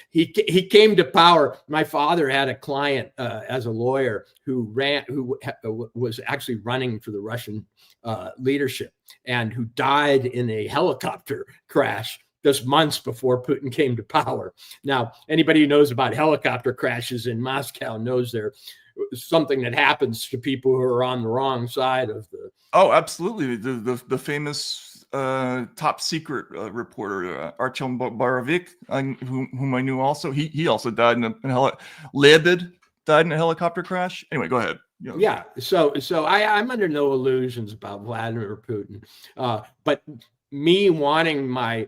He came to power. My father had a client as a lawyer who was actually running for the Russian leadership, and who died in a helicopter crash just months before Putin came to power. Now, anybody who knows about helicopter crashes in Moscow knows there's something that happens to people who are on the wrong side of the. Oh, absolutely. The famous top secret reporter Artyom Borovik, whom I knew also. He also died in a Lebed died in a helicopter crash. Anyway, go ahead. Yeah. So I'm under no illusions about Vladimir Putin, but me wanting my,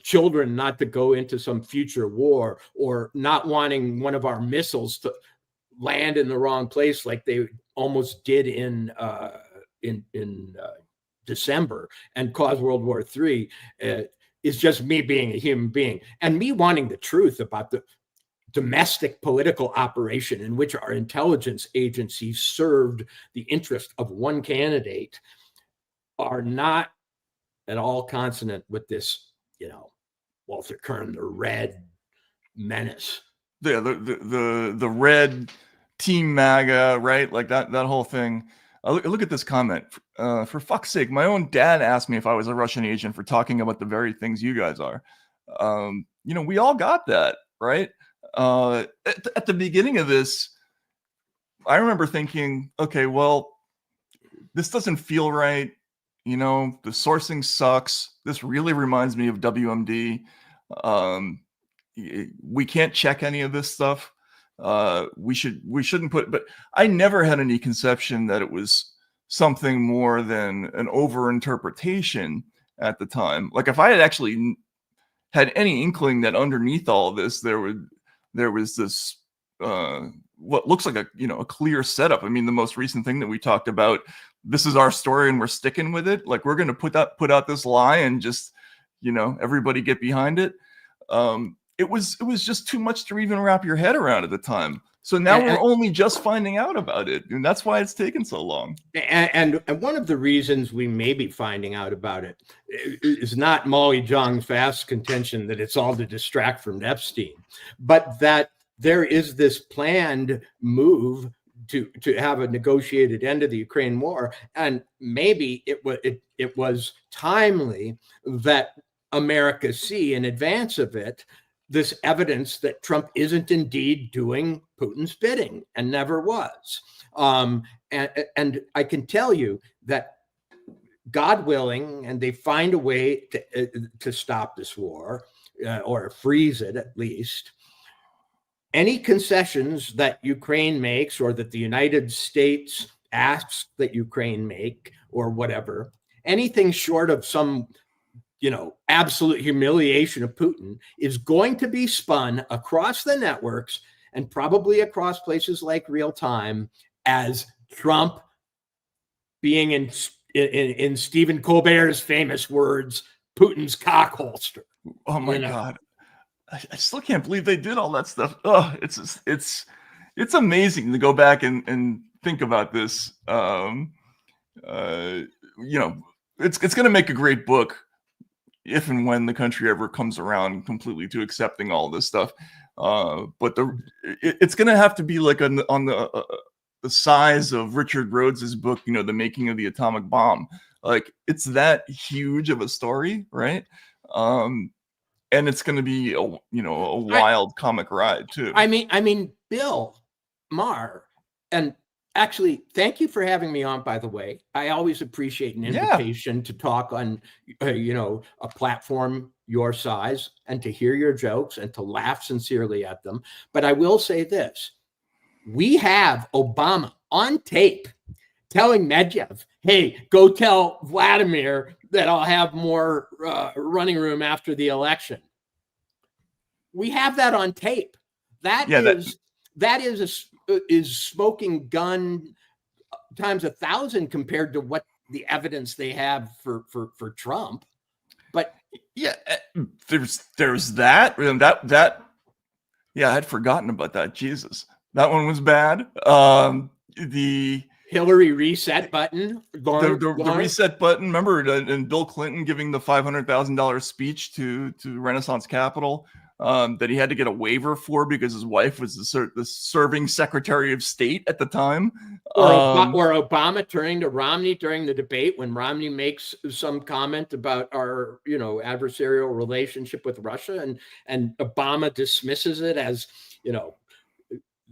children not to go into some future war, or not wanting one of our missiles to land in the wrong place like they almost did in December and cause World War III, is just me being a human being and me wanting the truth about the domestic political operation in which our intelligence agencies served the interest of one candidate, are not at all consonant with this, Walter Kern, the red menace. Yeah, the red Team MAGA, right? Like that whole thing. Look at this comment. For fuck's sake, my own dad asked me if I was a Russian agent for talking about the very things you guys are. We all got that, right? At the beginning of this, I remember thinking, okay, well, this doesn't feel right. The sourcing sucks. This really reminds me of WMD. We can't check any of this stuff. We shouldn't put, but I never had any conception that it was something more than an over-interpretation at the time. Like if I had actually had any inkling that underneath all of this, there was this, what looks like a clear setup. I mean, the most recent thing that we talked about, this is our story and we're sticking with it. Like we're going to put out this lie and just, everybody get behind it. It was just too much to even wrap your head around at the time. So now we're only just finding out about it, and that's why it's taken so long. And one of the reasons we may be finding out about it is not Molly Jong's vast contention that it's all to distract from Epstein, but that there is this planned move to have a negotiated end of the Ukraine war, and maybe it was timely that America see in advance of it this evidence that Trump isn't indeed doing Putin's bidding and never was. And I can tell you that, God willing, and they find a way to stop this war, or freeze it at least, any concessions that Ukraine makes, or that the United States asks that Ukraine make, or whatever, anything short of some absolute humiliation of Putin, is going to be spun across the networks and probably across places like Real Time as Trump being, in Stephen Colbert's famous words, Putin's cock holster. Oh my God. I still can't believe they did all that stuff. Oh, it's amazing to go back and think about this. It's going to make a great book if and when the country ever comes around completely to accepting all this stuff. But it's going to have to be like on the size of Richard Rhodes's book, The Making of the Atomic Bomb. Like it's that huge of a story, right? And it's going to be a wild comic ride too. I mean, Bill Maher, and actually, thank you for having me on, by the way. I always appreciate an invitation to talk on, a platform your size, and to hear your jokes and to laugh sincerely at them. But I will say this. We have Obama on tape telling Medvedev, hey, go tell Vladimir that I'll have more running room after the election. We have that on tape. That is smoking gun times 1,000 compared to what the evidence they have for Trump. But yeah, there's that. I had forgotten about that. Jesus, that one was bad. The Hillary reset button. The reset button. Remember, and Bill Clinton giving the $500,000 speech to Renaissance Capital. That he had to get a waiver for because his wife was the serving Secretary of State at the time. Or Obama turning to Romney during the debate when Romney makes some comment about our, adversarial relationship with Russia, and Obama dismisses it as,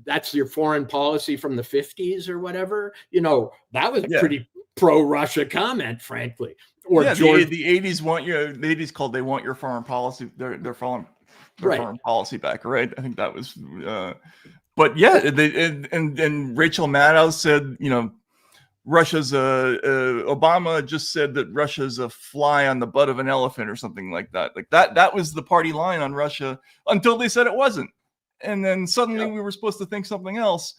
that's your foreign policy from the 50s or whatever. That was a pretty pro-Russia comment, frankly. Or the 80s they want your foreign policy. They're foreign policy back, right? I think that was, but yeah, and Rachel Maddow said, Russia's Obama just said that Russia's a fly on the butt of an elephant or something like that. Like that was the party line on Russia until they said it wasn't. And then suddenly we were supposed to think something else.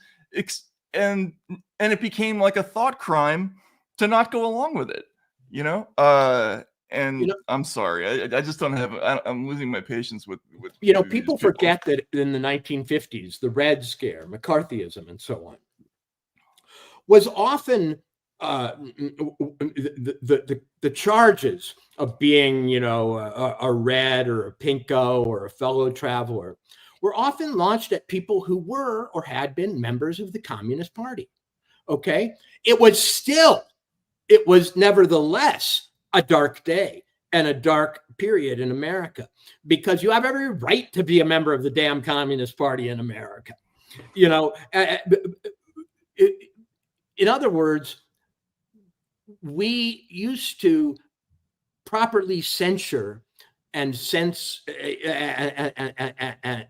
And it became like a thought crime to not go along with it, you know? I'm sorry, I just don't have. I'm losing my patience with people forget that in the 1950s, the Red Scare, McCarthyism, and so on, was often the charges of being, a red or a pinko or a fellow traveler were often launched at people who were or had been members of the Communist Party. Okay, it was nevertheless a dark day and a dark period in America, because you have every right to be a member of the damn Communist Party in America. In other words, we used to properly censure and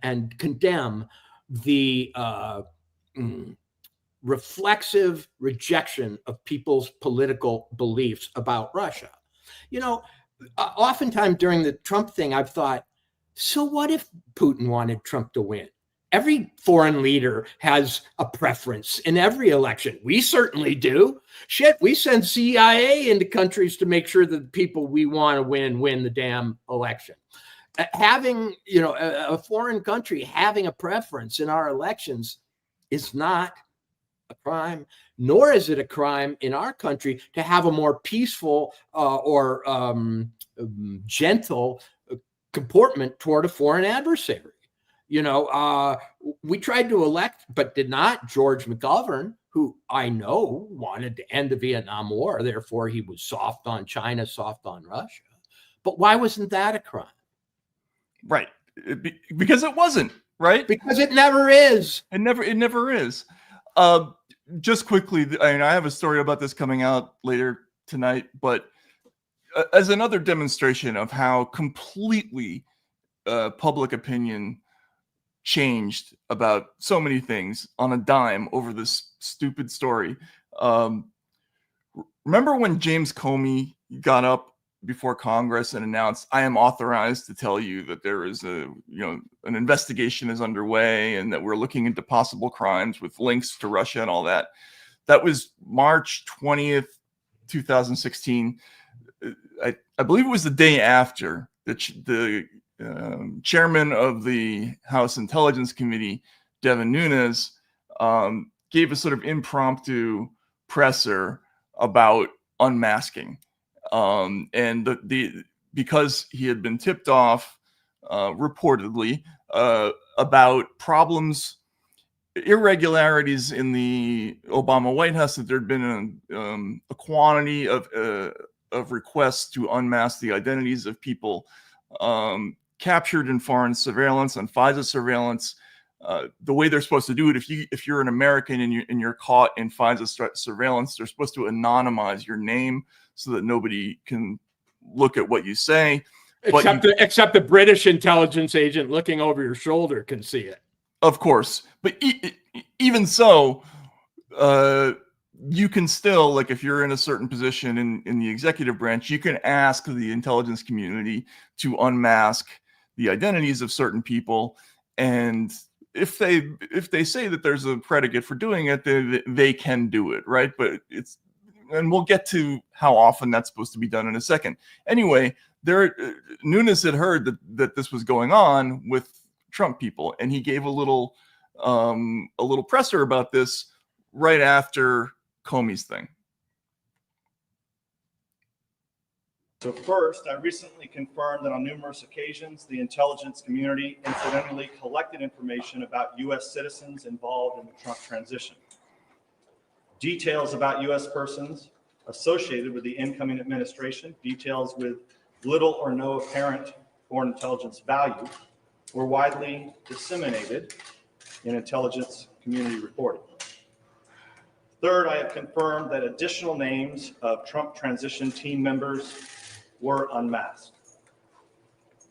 and condemn the reflexive rejection of people's political beliefs about Russia. Oftentimes during the Trump thing, I've thought, so what if Putin wanted Trump to win? Every foreign leader has a preference in every election. We certainly do. Shit, we send CIA into countries to make sure that the people we want to win the damn election. Having, a foreign country having a preference in our elections is not a crime, nor is it a crime in our country to have a more peaceful or gentle comportment toward a foreign adversary. We tried to elect, but did not, George McGovern, who I know wanted to end the Vietnam War. Therefore, he was soft on China, soft on Russia. But why wasn't that a crime? Right. Because it wasn't, right? Because it never is. It never is. Just quickly, I have a story about this coming out later tonight, but as another demonstration of how completely public opinion changed about so many things on a dime over this stupid story. Remember when James Comey got up before Congress and announced, I am authorized to tell you that there is an investigation is underway and that we're looking into possible crimes with links to Russia and all that. That was March 20th, 2016. I believe it was the day after the chairman of the House Intelligence Committee, Devin Nunes, gave a sort of impromptu presser about unmasking. And because he had been tipped off reportedly about problems, irregularities in the Obama White House, that there'd been a quantity of requests to unmask the identities of people captured in foreign surveillance and FISA surveillance. The way they're supposed to do it, if you're an American and you're caught in FISA surveillance, they're supposed to anonymize your name so that nobody can look at what you say. Except the British intelligence agent looking over your shoulder can see it. Of course. But even so, you can still, like if you're in a certain position in the executive branch, you can ask the intelligence community to unmask the identities of certain people. And if they say that there's a predicate for doing it, they can do it, right? But and we'll get to how often that's supposed to be done in a second. Anyway, Nunes had heard that this was going on with Trump people, and he gave a little presser about this right after Comey's thing. So first, I recently confirmed that on numerous occasions, the intelligence community incidentally collected information about U.S. citizens involved in the Trump transition. Details about U.S. persons associated with the incoming administration, details with little or no apparent foreign intelligence value, were widely disseminated in intelligence community reporting. Third, I have confirmed that additional names of Trump transition team members were unmasked.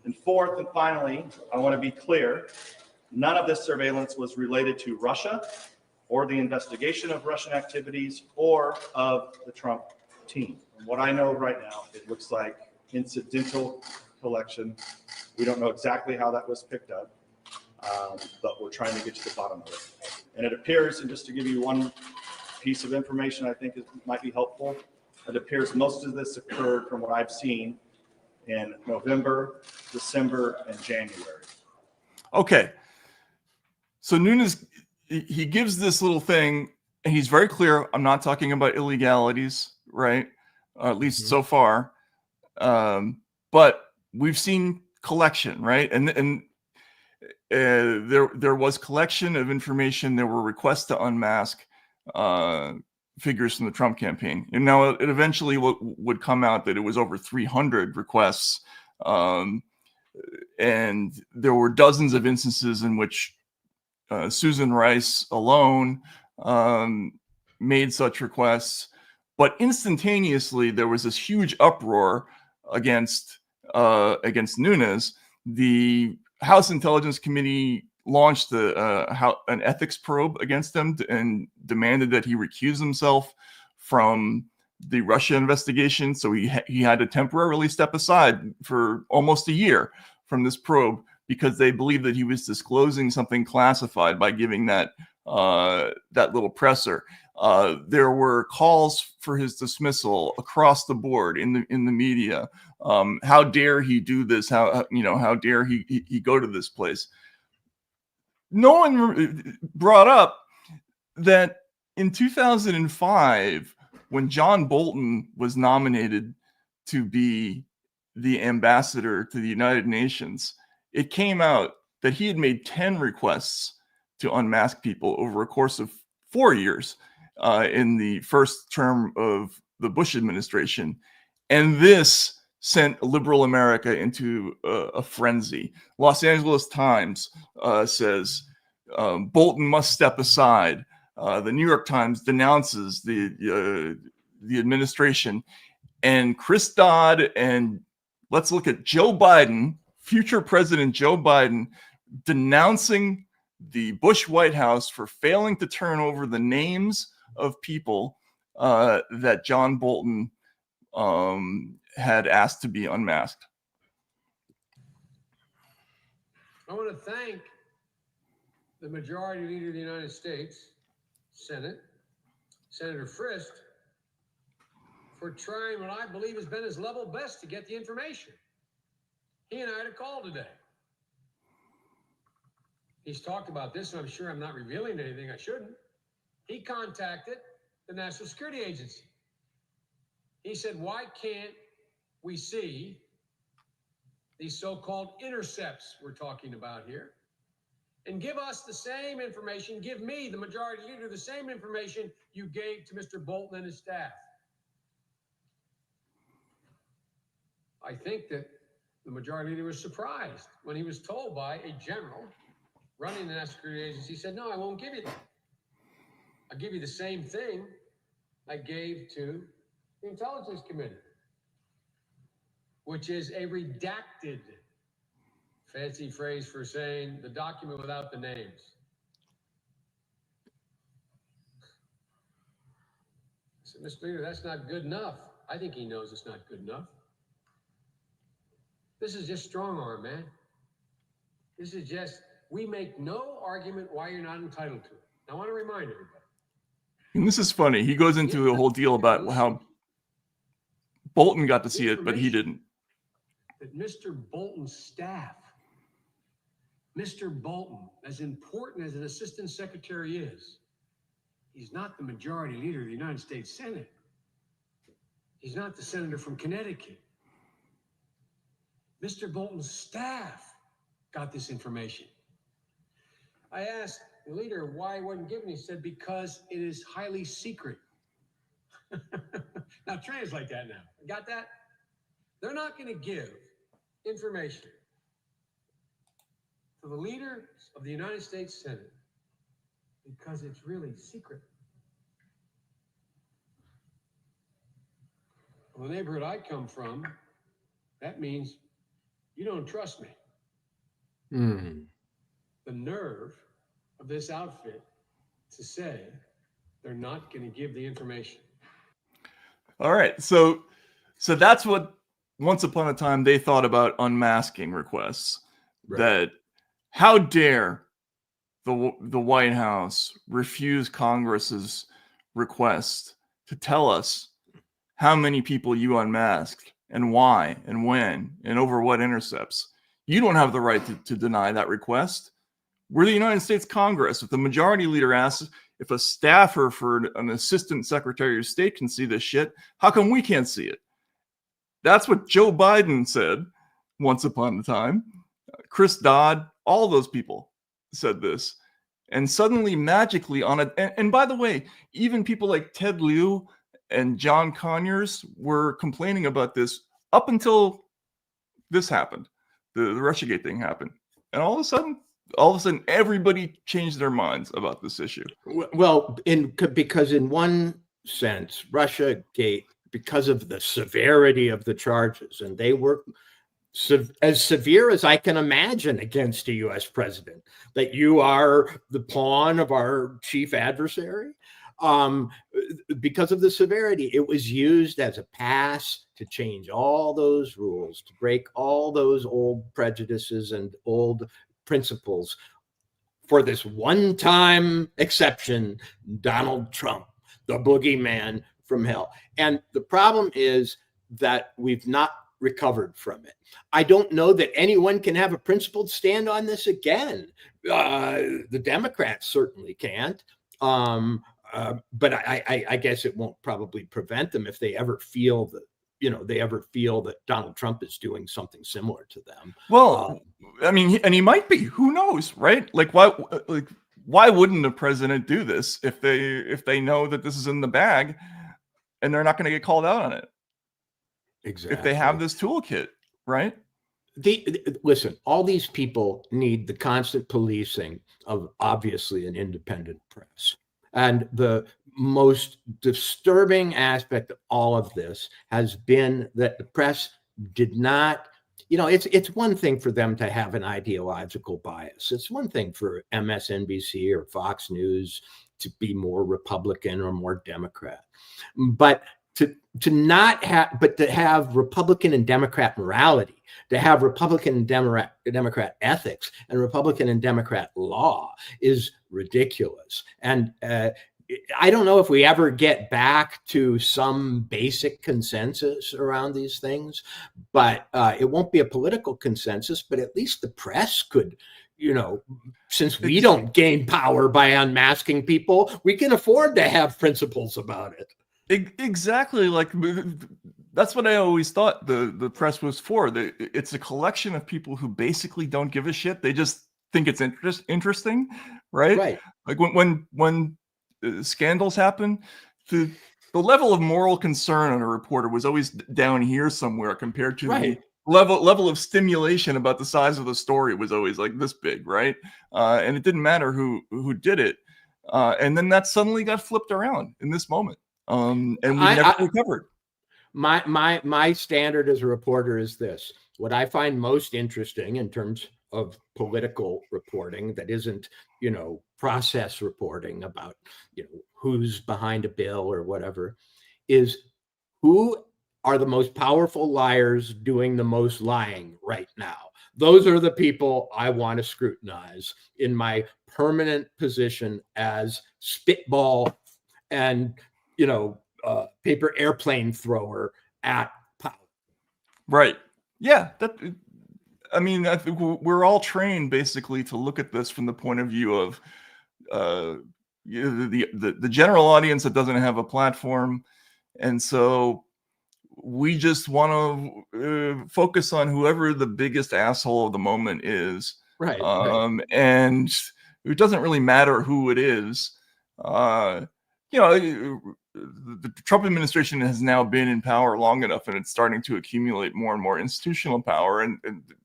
And fourth and finally, I want to be clear, none of this surveillance was related to Russia or the investigation of Russian activities or of the Trump team. From what I know right now, it looks like incidental collection. We don't know exactly how that was picked up, but we're trying to get to the bottom of it. And it appears, and just to give you one piece of information I think might be helpful, it appears most of this occurred, from what I've seen, in November, December, and January. Okay. So Nunes, he gives this little thing, and he's very clear. I'm not talking about illegalities, right? At least so far. But we've seen collection, right? And there was collection of information. There were requests to unmask figures from the Trump campaign. And now it eventually would come out that it was over 300 requests. And there were dozens of instances in which Susan Rice alone made such requests. But instantaneously, there was this huge uproar against Nunes. The House Intelligence Committee launched an ethics probe against him and demanded that he recuse himself from the Russia investigation. So he had to temporarily step aside for almost a year from this probe because they believed that he was disclosing something classified by giving that little presser. There were calls for his dismissal across the board in the media. How dare he do this? How dare he go to this place? No one brought up that in 2005, when John Bolton was nominated to be the ambassador to the United Nations, it came out that he had made 10 requests to unmask people over a course of 4 years in the first term of the Bush administration. And this sent liberal America into a frenzy. Los Angeles Times says Bolton must step aside. The New York Times denounces the administration. And Chris Dodd and let's look at Joe Biden, future President Joe Biden, denouncing the Bush White House for failing to turn over the names of people that John Bolton had asked to be unmasked. I want to thank the Majority Leader of the United States Senate, Senator Frist, for trying what I believe has been his level best to get the information. He and I had a call today. He's talked about this, and I'm sure I'm not revealing anything I shouldn't. He contacted the National Security Agency. He said, why can't we see these so-called intercepts we're talking about here and give us the same information, give me, the Majority Leader, the same information you gave to Mr. Bolton and his staff? I think that the Majority Leader was surprised when he was told by a general running the National Security Agency. He said, no, I won't give you that. I'll give you the same thing I gave to the Intelligence Committee, which is a redacted, fancy phrase for saying the document without the names. I said, Mr. Leader, that's not good enough. I think he knows it's not good enough. This is just strong arm, man. This is just, we make no argument why you're not entitled to it. Now, I want to remind everybody. And this is funny. He goes into a whole deal about how Bolton got to see it, but he didn't. That Mr. Bolton's staff, Mr. Bolton, as important as an assistant secretary is, he's not the Majority Leader of the United States Senate. He's not the senator from Connecticut. Mr. Bolton's staff got this information. I asked the leader why it wasn't given. He said, because it is highly secret. Now translate that now. Got that? They're not going to give information to the leader of the United States Senate because it's really secret. Well, the neighborhood I come from, that means you don't trust me. The nerve of this outfit to say they're not going to give the information. All right. So that's what once upon a time they thought about unmasking requests. Right. That how dare the White House refuse Congress's request to tell us how many people you unmasked and why and when and over what intercepts. You don't have the right to deny that request. We're the United States Congress. If the majority leader asks if a staffer for an assistant secretary of state can see this shit, how come we can't see it? That's what Joe Biden said once upon a time. Chris Dodd, all those people said this. And suddenly, magically, on it. And by the way, even people like Ted Lieu and John Conyers were complaining about this up until this happened. The Russiagate thing happened. And all of a sudden, everybody changed their minds about this issue. Well, because in one sense, Russiagate, because of the severity of the charges, and they were as severe as I can imagine against a U.S. president, that you are the pawn of our chief adversary. Because of the severity, it was used as a pass to change all those rules, to break all those old prejudices and old principles for this one-time exception, Donald Trump, the boogeyman from hell. And the problem is that we've not recovered from it. I don't know that anyone can have a principled stand on this again. The Democrats certainly can't. But I guess it won't probably prevent them if they ever feel that, that Donald Trump is doing something similar to them. Well, I mean, and he might be. Who knows, right? Like, why wouldn't a president do this if they know that this is in the bag, and they're not going to get called out on it? Exactly. If they have this toolkit, right? Listen, all these people need the constant policing of obviously an independent press. And the most disturbing aspect of all of this has been that the press did not, it's one thing for them to have an ideological bias. It's one thing for MSNBC or Fox News to be more Republican or more Democrat. But to have Republican and Democrat morality, to have Republican and Democrat ethics and Republican and Democrat law is ridiculous. And I don't know if we ever get back to some basic consensus around these things, but it won't be a political consensus, but at least the press could, since we don't gain power by unmasking people, we can afford to have principles about it. Exactly. Like, that's what I always thought the press was for. It's a collection of people who basically don't give a shit. They just think it's interesting, right? Right. Like when scandals happen, the level of moral concern on a reporter was always down here somewhere compared to right. the level of stimulation about the size of the story was always like this big, right? And it didn't matter who did it. And then that suddenly got flipped around in this moment. And we never recovered. My standard as a reporter is this: what I find most interesting in terms of political reporting that isn't, process reporting about, who's behind a bill or whatever, is who are the most powerful liars doing the most lying right now. Those are the people I want to scrutinize in my permanent position as spitball and paper airplane thrower at power. Right. Yeah. I think we're all trained basically to look at this from the point of view of the general audience that doesn't have a platform, and so we just want to focus on whoever the biggest asshole of the moment is. Right. And it doesn't really matter who it is. The Trump administration has now been in power long enough, and it's starting to accumulate more and more institutional power, and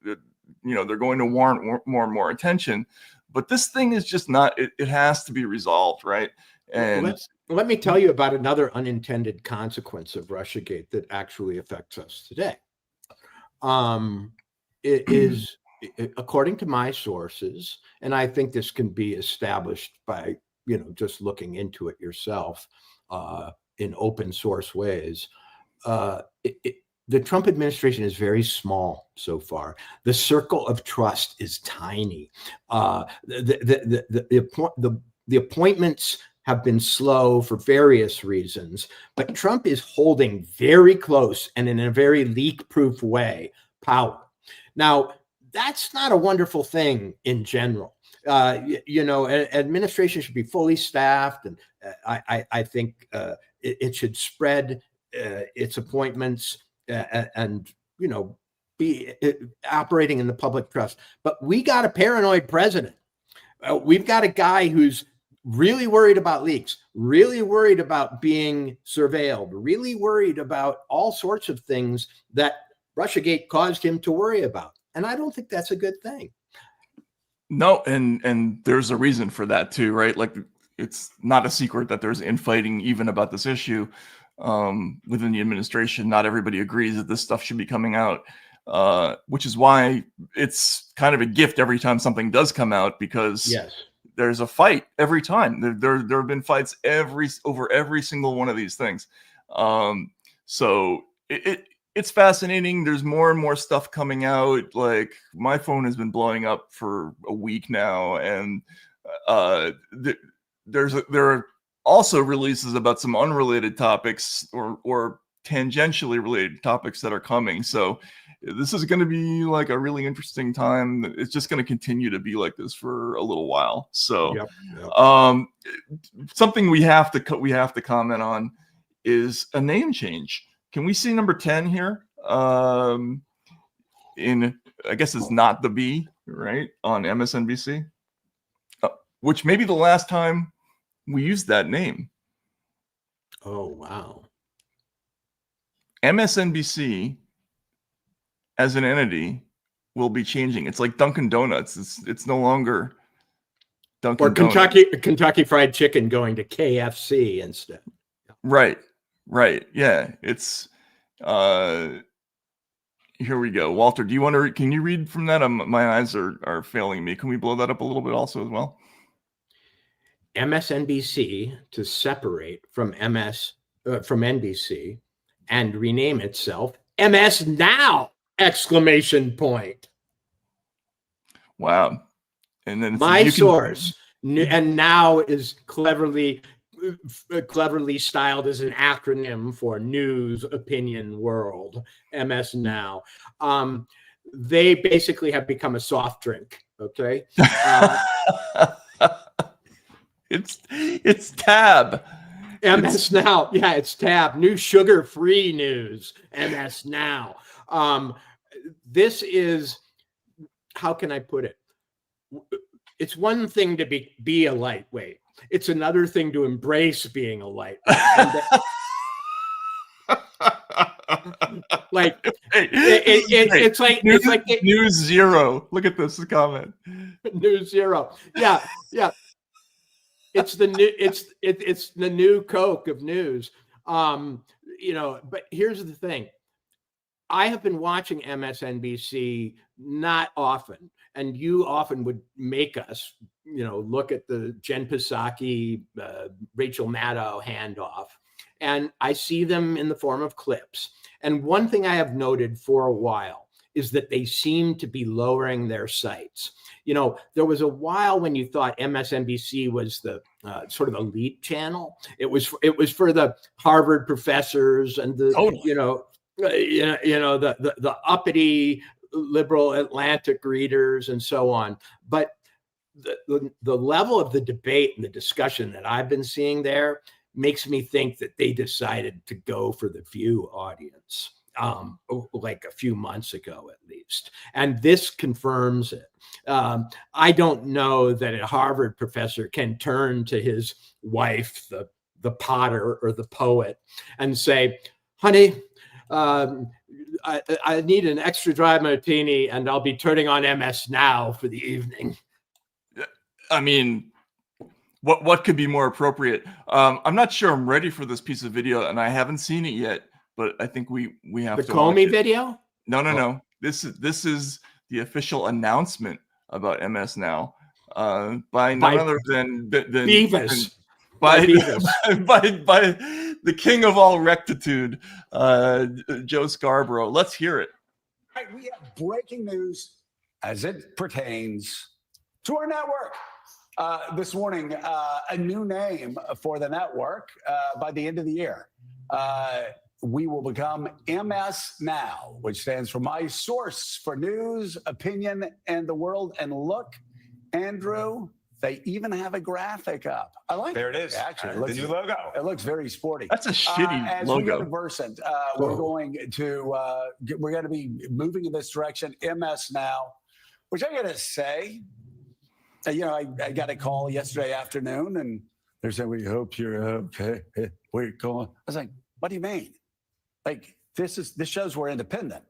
they're going to warrant more and more attention. But this thing is just not. It has to be resolved, right? And let me tell you about another unintended consequence of Russiagate that actually affects us today. It is, according to my sources, and I think this can be established by just looking into it yourself in open source ways. The Trump administration is very small so far. The circle of trust is tiny. The appointments have been slow for various reasons, but Trump is holding very close and in a very leak-proof way power. Now, that's not a wonderful thing in general. Administration should be fully staffed, and I think it should spread its appointments and be operating in the public trust. But we got a paranoid president. We've got a guy who's really worried about leaks, really worried about being surveilled, really worried about all sorts of things that Russiagate caused him to worry about. And I don't think that's a good thing. No, and there's a reason for that too, right? Like, it's not a secret that there's infighting even about this issue within the administration. Not everybody agrees that this stuff should be coming out, which is why it's kind of a gift every time something does come out, because yes, there's a fight every time. There have been fights over every single one of these things. So it's fascinating. There's more and more stuff coming out. Like, my phone has been blowing up for a week now, and there are also releases about some unrelated topics or tangentially related topics that are coming. So this is going to be like a really interesting time. It's just going to continue to be like this for a little while. So something we have to comment on is a name change. Can we see number 10 here? I guess it's Not the Bee, right? On MSNBC, which may be the last time we used that name. Oh, wow. MSNBC as an entity will be changing. It's like Dunkin' Donuts. It's no longer Dunkin' Donuts. Kentucky Fried Chicken going to KFC instead. Right. Yeah. It's here we go. Walter, do you want to can you read from that? My eyes are failing me. Can we blow that up a little bit also as well? MSNBC to separate from NBC and rename itself MS Now! Exclamation point. Wow. And then my source, and now is cleverly styled as an acronym for News Opinion World, MS Now. They basically have become a soft drink. Okay. It's Tab. MS Now. Yeah, it's Tab. New sugar-free news. MS Now. This is, how can I put it? It's one thing to be a lightweight. It's another thing to embrace being a lightweight. Like, it's like News Zero. Look at this comment. News Zero. Yeah. It's the new. It's the new Coke of news. But here's the thing. I have been watching MSNBC not often, and you often would make us, look at the Jen Psaki, Rachel Maddow handoff, and I see them in the form of clips. And one thing I have noted for a while is that they seem to be lowering their sights. There was a while when you thought MSNBC was the sort of elite channel. It was for the Harvard professors and the the uppity liberal Atlantic readers and so on. But the level of the debate and the discussion that I've been seeing there makes me think that they decided to go for the View audience, like a few months ago at least. And this confirms it. I don't know that a Harvard professor can turn to his wife, the potter or the poet, and say, honey, I need an extra dry martini and I'll be turning on MS Now for the evening. I mean, what could be more appropriate? I'm not sure I'm ready for this piece of video, and I haven't seen it yet, but I think we have the to Comey watch it. video? No. This is the official announcement about MS Now. by none other than Beavis. by Beavis. by the king of all rectitude, Joe Scarborough. Let's hear it. All right, we have breaking news as it pertains to our network. This morning, a new name for the network by the end of the year. We will become MS Now, which stands for My Source for News, Opinion, and the World. And look, Andrew, they even have a graphic up. I like There it is. Actually, The new logo. It looks very sporty. That's a shitty as logo. we go to Versant, we're going to be moving in this direction. MS Now, which I got to say, I got a call yesterday afternoon, and they're saying, "We hope you're okay." We're going. I was like, "What do you mean?" Like this shows we're independent.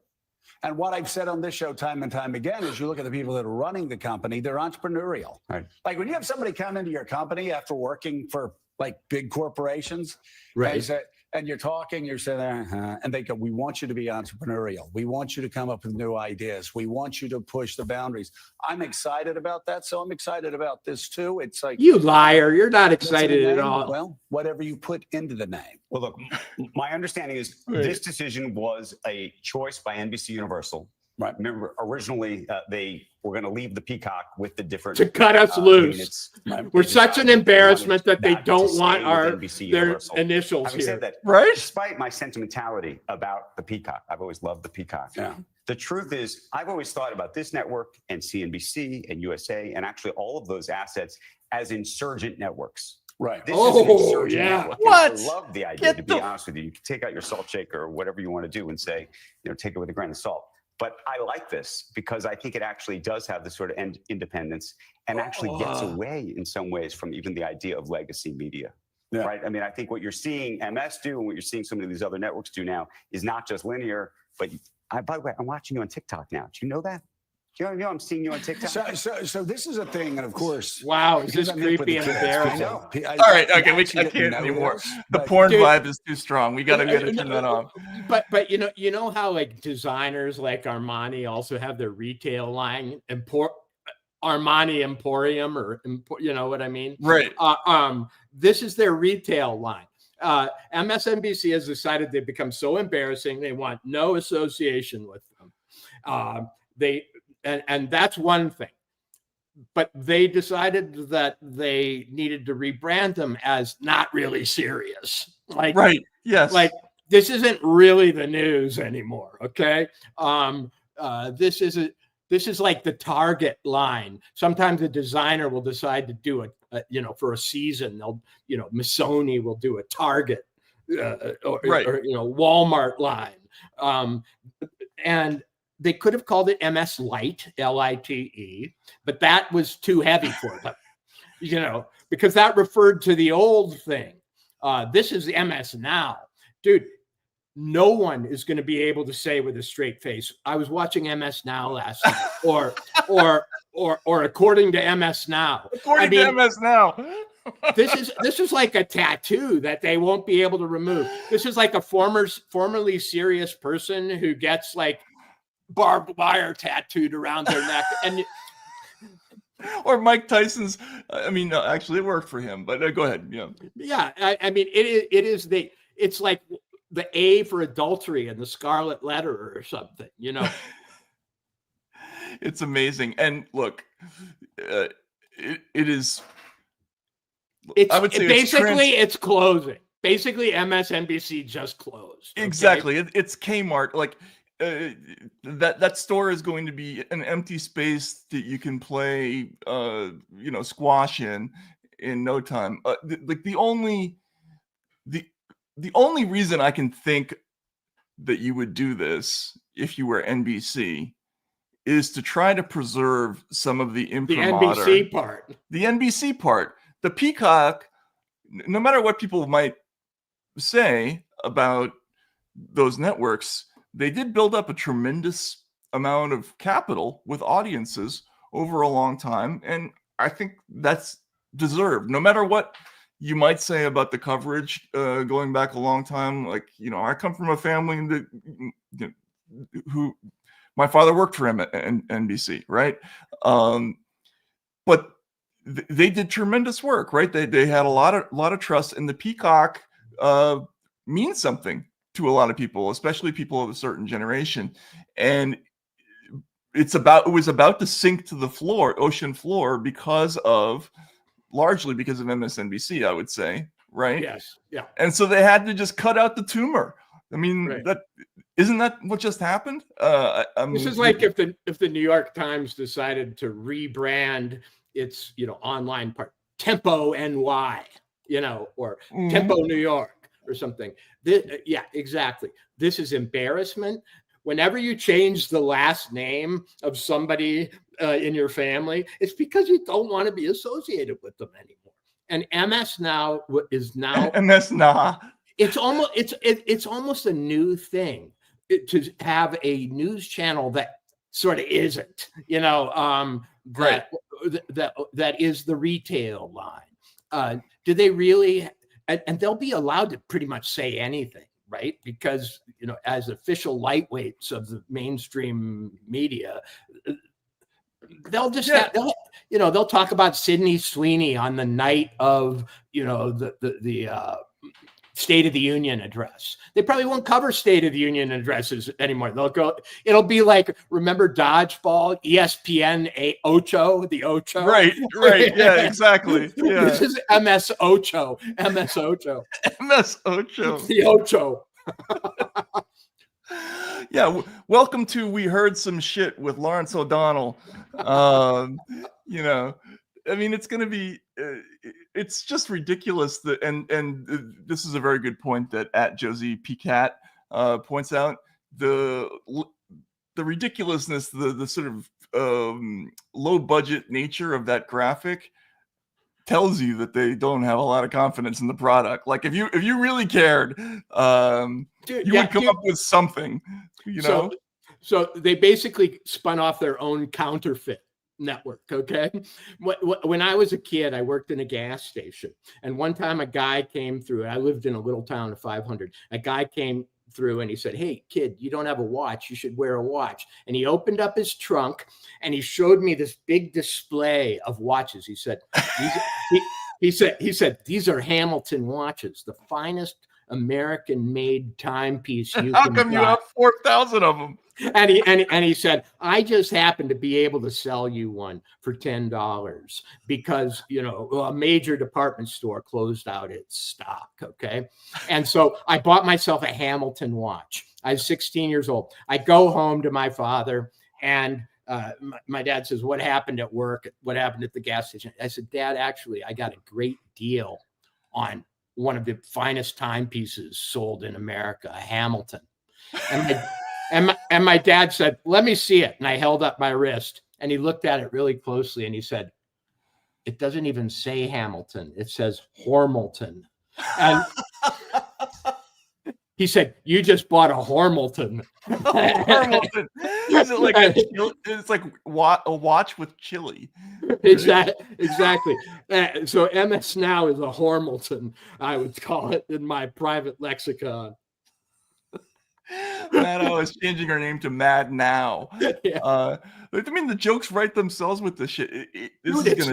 And what I've said on this show time and time again is you look at the people that are running the company, they're entrepreneurial. Right. Like when you have somebody come into your company after working for like big corporations, Right. and you're talking, you're saying, and they go, "We want you to be entrepreneurial. We want you to come up with new ideas. We want you to push the boundaries." I'm excited about that. So I'm excited about this too. It's like, You liar. You're not what's in the excited at name? all. Well, whatever you put into the name. Well, look, my understanding is this decision was a choice by NBC Universal. Right. Remember, originally they were going to leave the Peacock with the different To cut us loose. units. We're such an embarrassment that they to don't stay want with NBC their Universal. initials Having here. said that, Right? despite my sentimentality about the Peacock, I've always loved the Peacock. Yeah. The truth is, I've always thought about this network and CNBC and USA and actually all of those assets as insurgent networks. Right. This is an insurgent yeah. network. And What? I love the idea, Get to be the- honest with you. You can take out your salt shaker or whatever you want to do and say, take it with a grain of salt. But I like this because I think it actually does have this sort of independence and actually gets away in some ways from even the idea of legacy media. Yeah. Right. I mean, I think what you're seeing MS do and what you're seeing some of these other networks do now is not just linear, but by the way, I'm watching you on TikTok now. Do you know that? Do you know I'm seeing you on TikTok? So this is a thing, and of course, Wow, is because this I'm in for the creepy and kids, embarrassing? I All right, okay, actually I didn't can't know anymore. this, The but- porn Dude. vibe is too strong. We gotta turn that off. But you know how like designers like Armani also have their retail line, Armani Emporium, or you know what I mean? Right. This is their retail line. MSNBC has decided they've become so embarrassing they want no association with them. And that's one thing. But they decided that they needed to rebrand them as not really serious. Like, Right. Yes. like this isn't really the news anymore. Okay. This is like the Target line. Sometimes a designer will decide to do for a season, Missoni will do a Target or Walmart line. And they could have called it MS Lite, Lite, but that was too heavy for them, because that referred to the old thing. This is MS Now. Dude, no one is going to be able to say with a straight face, "I was watching MS Now last night," or according to MS Now. According to MS Now. This is like a tattoo that they won't be able to remove. This is like a formerly serious person who gets like barbed wire tattooed around their neck, and or Mike Tyson's. Actually, it worked for him. But go ahead. Yeah. I mean, it's like the A for adultery and the scarlet letter or something. It's amazing. And look, it is. I would say it's closing. Basically, MSNBC just closed. Okay? Exactly. It's Kmart. Like that store is going to be an empty space that you can play, squash in no time. The only reason I can think that you would do this if you were NBC is to try to preserve some of the imprimatur. The NBC part. The NBC part. The Peacock, no matter what people might say about those networks, they did build up a tremendous amount of capital with audiences over a long time. And I think that's deserved. No matter what you might say about the coverage going back a long time. Like, I come from a family that, who my father worked for him at NBC, right? But they did tremendous work, right? They had a lot of trust, and the Peacock means something to a lot of people, especially people of a certain generation. And it was about to sink to the ocean floor largely because of MSNBC, I would say, right? Yes. Yeah. And so they had to just cut out the tumor. I mean, isn't that what just happened? This is like if the New York Times decided to rebrand its online part Tempo NY, or Tempo New York or something. Yeah, exactly. This is embarrassment. Whenever you change the last name of somebody in your family, it's because you don't want to be associated with them anymore. And MS Now is now MS Now. It's almost a new thing to have a news channel that sort of isn't, that is the retail line. Do they really? And they'll be allowed to pretty much say anything, right? Because as official lightweights of the mainstream media, they'll just they'll talk about Sydney Sweeney on the night of the State of the Union address. They probably won't cover State of the Union addresses anymore. It'll be like, remember Dodgeball, ESPN Ocho, the Ocho? Right. Yeah, exactly. Yeah. This is MS Ocho. MS Ocho. The Ocho. Yeah. Welcome to We Heard Some Shit with Lawrence O'Donnell. I mean, it's going to be, it's just ridiculous that, and this is a very good point that at Josie Picat points out, the ridiculousness, the sort of low budget nature of that graphic tells you that they don't have a lot of confidence in the product. Like if you really cared, you would come up with something, So they basically spun off their own counterfeit network. Okay. When I was a kid, I worked in a gas station, and one time a guy came through. I lived in a little town of 500. A guy came through and he said, "Hey kid, you don't have a watch. You should wear a watch." And he opened up his trunk and he showed me this big display of watches. He said, he said, "These are Hamilton watches, the finest American-made timepiece you How can come buy." you have 4,000 of them? And he said, "I just happen to be able to sell you one for $10 because a major department store closed out its stock." Okay, and so I bought myself a Hamilton watch. I was 16 years old. I go home to my father, and my dad says, "What happened at work? What happened at the gas station?" I said, "Dad, actually, I got a great deal on one of the finest timepieces sold in America, a Hamilton." And my dad said, "Let me see it." And I held up my wrist, and he looked at it really closely, and he said, "It doesn't even say Hamilton. It says Hormilton." And he said, "You just bought a Hormilton." Hormilton. Is it like it's like a watch with chili? Exactly. So MS Now is a Hormilton, I would call it in my private lexicon. Maddow is changing her name to Mad Now. Yeah. I mean, the jokes write themselves with this shit. It's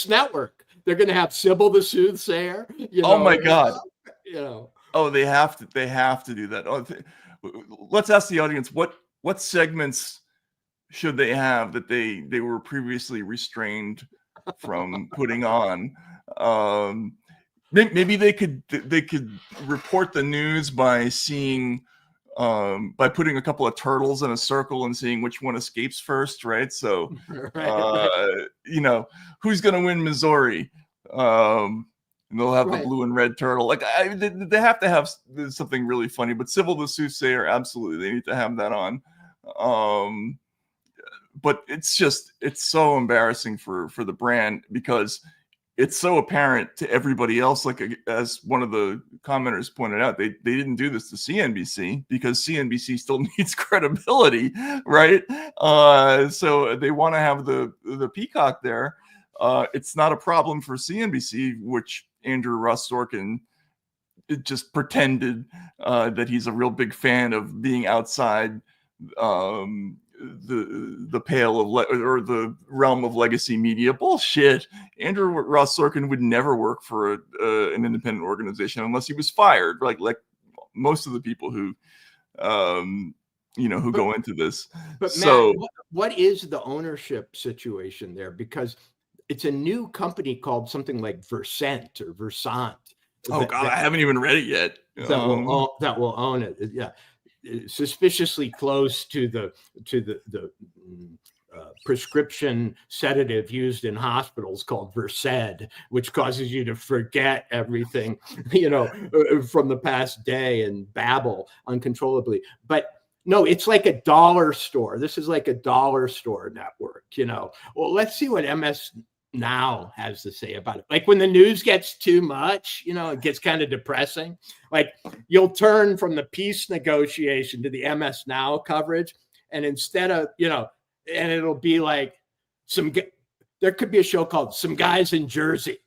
network. They're going to have Sybil the Soothsayer. Oh my God. Oh, they have to do that. Let's ask the audience what segments should they have that they were previously restrained from putting on. Maybe they could report the news by seeing. By putting a couple of turtles in a circle and seeing which one escapes first, right? So, who's going to win Missouri? And they'll have the blue and red turtle. Like they have to have something really funny. But Sybil the Soothsayer, absolutely, they need to have that on. But it's so embarrassing for the brand because it's so apparent to everybody else. Like as one of the commenters pointed out, they didn't do this to CNBC because CNBC still needs credibility, right? So they want to have the Peacock there. It's not a problem for CNBC, which Andrew Ross Sorkin just pretended that he's a real big fan of being outside the pale of or the realm of legacy media. Bullshit. Andrew Ross Sorkin would never work for an independent organization unless he was fired. Like most of the people who who go into this. But so Matt, what is the ownership situation there? Because it's a new company called something like Versant or Versant. Oh God, I haven't even read it yet. That will own it. Yeah, suspiciously close to the prescription sedative used in hospitals called Versed, which causes you to forget everything, from the past day and babble uncontrollably. But no, it's like a dollar store. This is like a dollar store network. Well, let's see what MS Now has to say about it. Like when the news gets too much, it gets kind of depressing. Like you'll turn from the peace negotiation to the MS Now coverage, and instead of and it'll be like there could be a show called Some Guys in Jersey.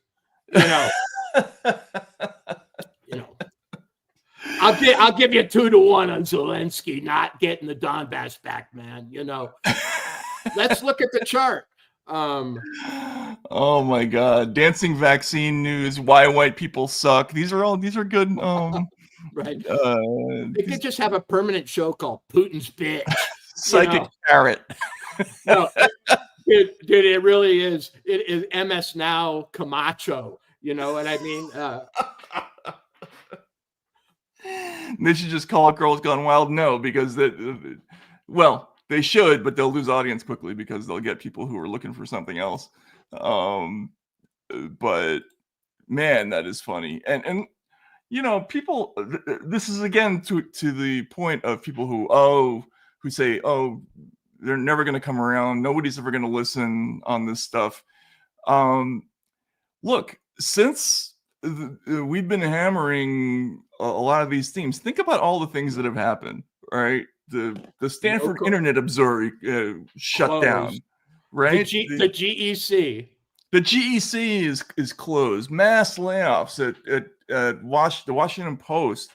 I'll give you 2-1 on Zelensky not getting the Donbass back, man. Let's look at the chart. Oh my God! Dancing vaccine news. Why white people suck. These are good. Right. They could just have a permanent show called Putin's Bitch. Psychic Carrot. No, dude, it really is. It is MS Now Camacho. You know what I mean? They should just call it Girls Gone Wild. No, because they should, but they'll lose audience quickly because they'll get people who are looking for something else. But man, that is funny. And people, this is again to the point of people who say, they're never going to come around. Nobody's ever going to listen on this stuff. Look, since we've been hammering a lot of these themes, think about all the things that have happened, right? The Stanford Internet Observatory shut down, right? The GEC. The GEC is closed. Mass layoffs at the Washington Post.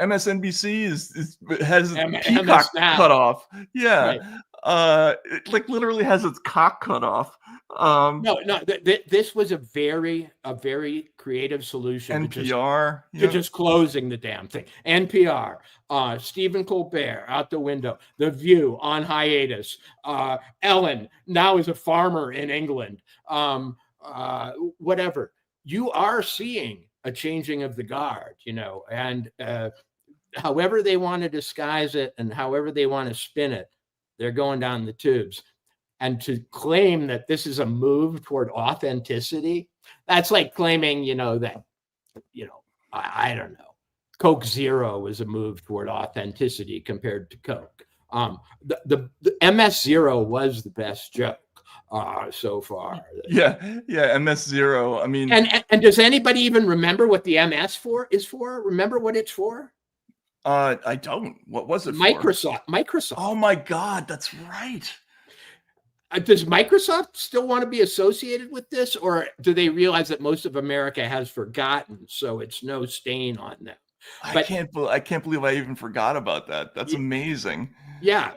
MSNBC has its peacock cut off. Yeah, right. It literally has its cock cut off. This was a very creative solution. NPR to just closing the damn thing. NPR, Stephen Colbert out the window, The View on hiatus, Ellen now is a farmer in England, whatever. You are seeing a changing of the guard, and however they want to disguise it and however they want to spin it, they're going down the tubes. And to claim that this is a move toward authenticity, that's like claiming, that, I don't know, Coke Zero was a move toward authenticity compared to Coke. The MS Zero was the best joke so far. Yeah, MS Zero. I mean, and does anybody even remember what the MS is for? Remember what it's for? I don't. What was it for? Microsoft. Oh my God, that's right. Does Microsoft still want to be associated with this, or do they realize that most of America has forgotten, so it's no stain on them? I can't believe I even forgot about that. That's amazing. Yeah.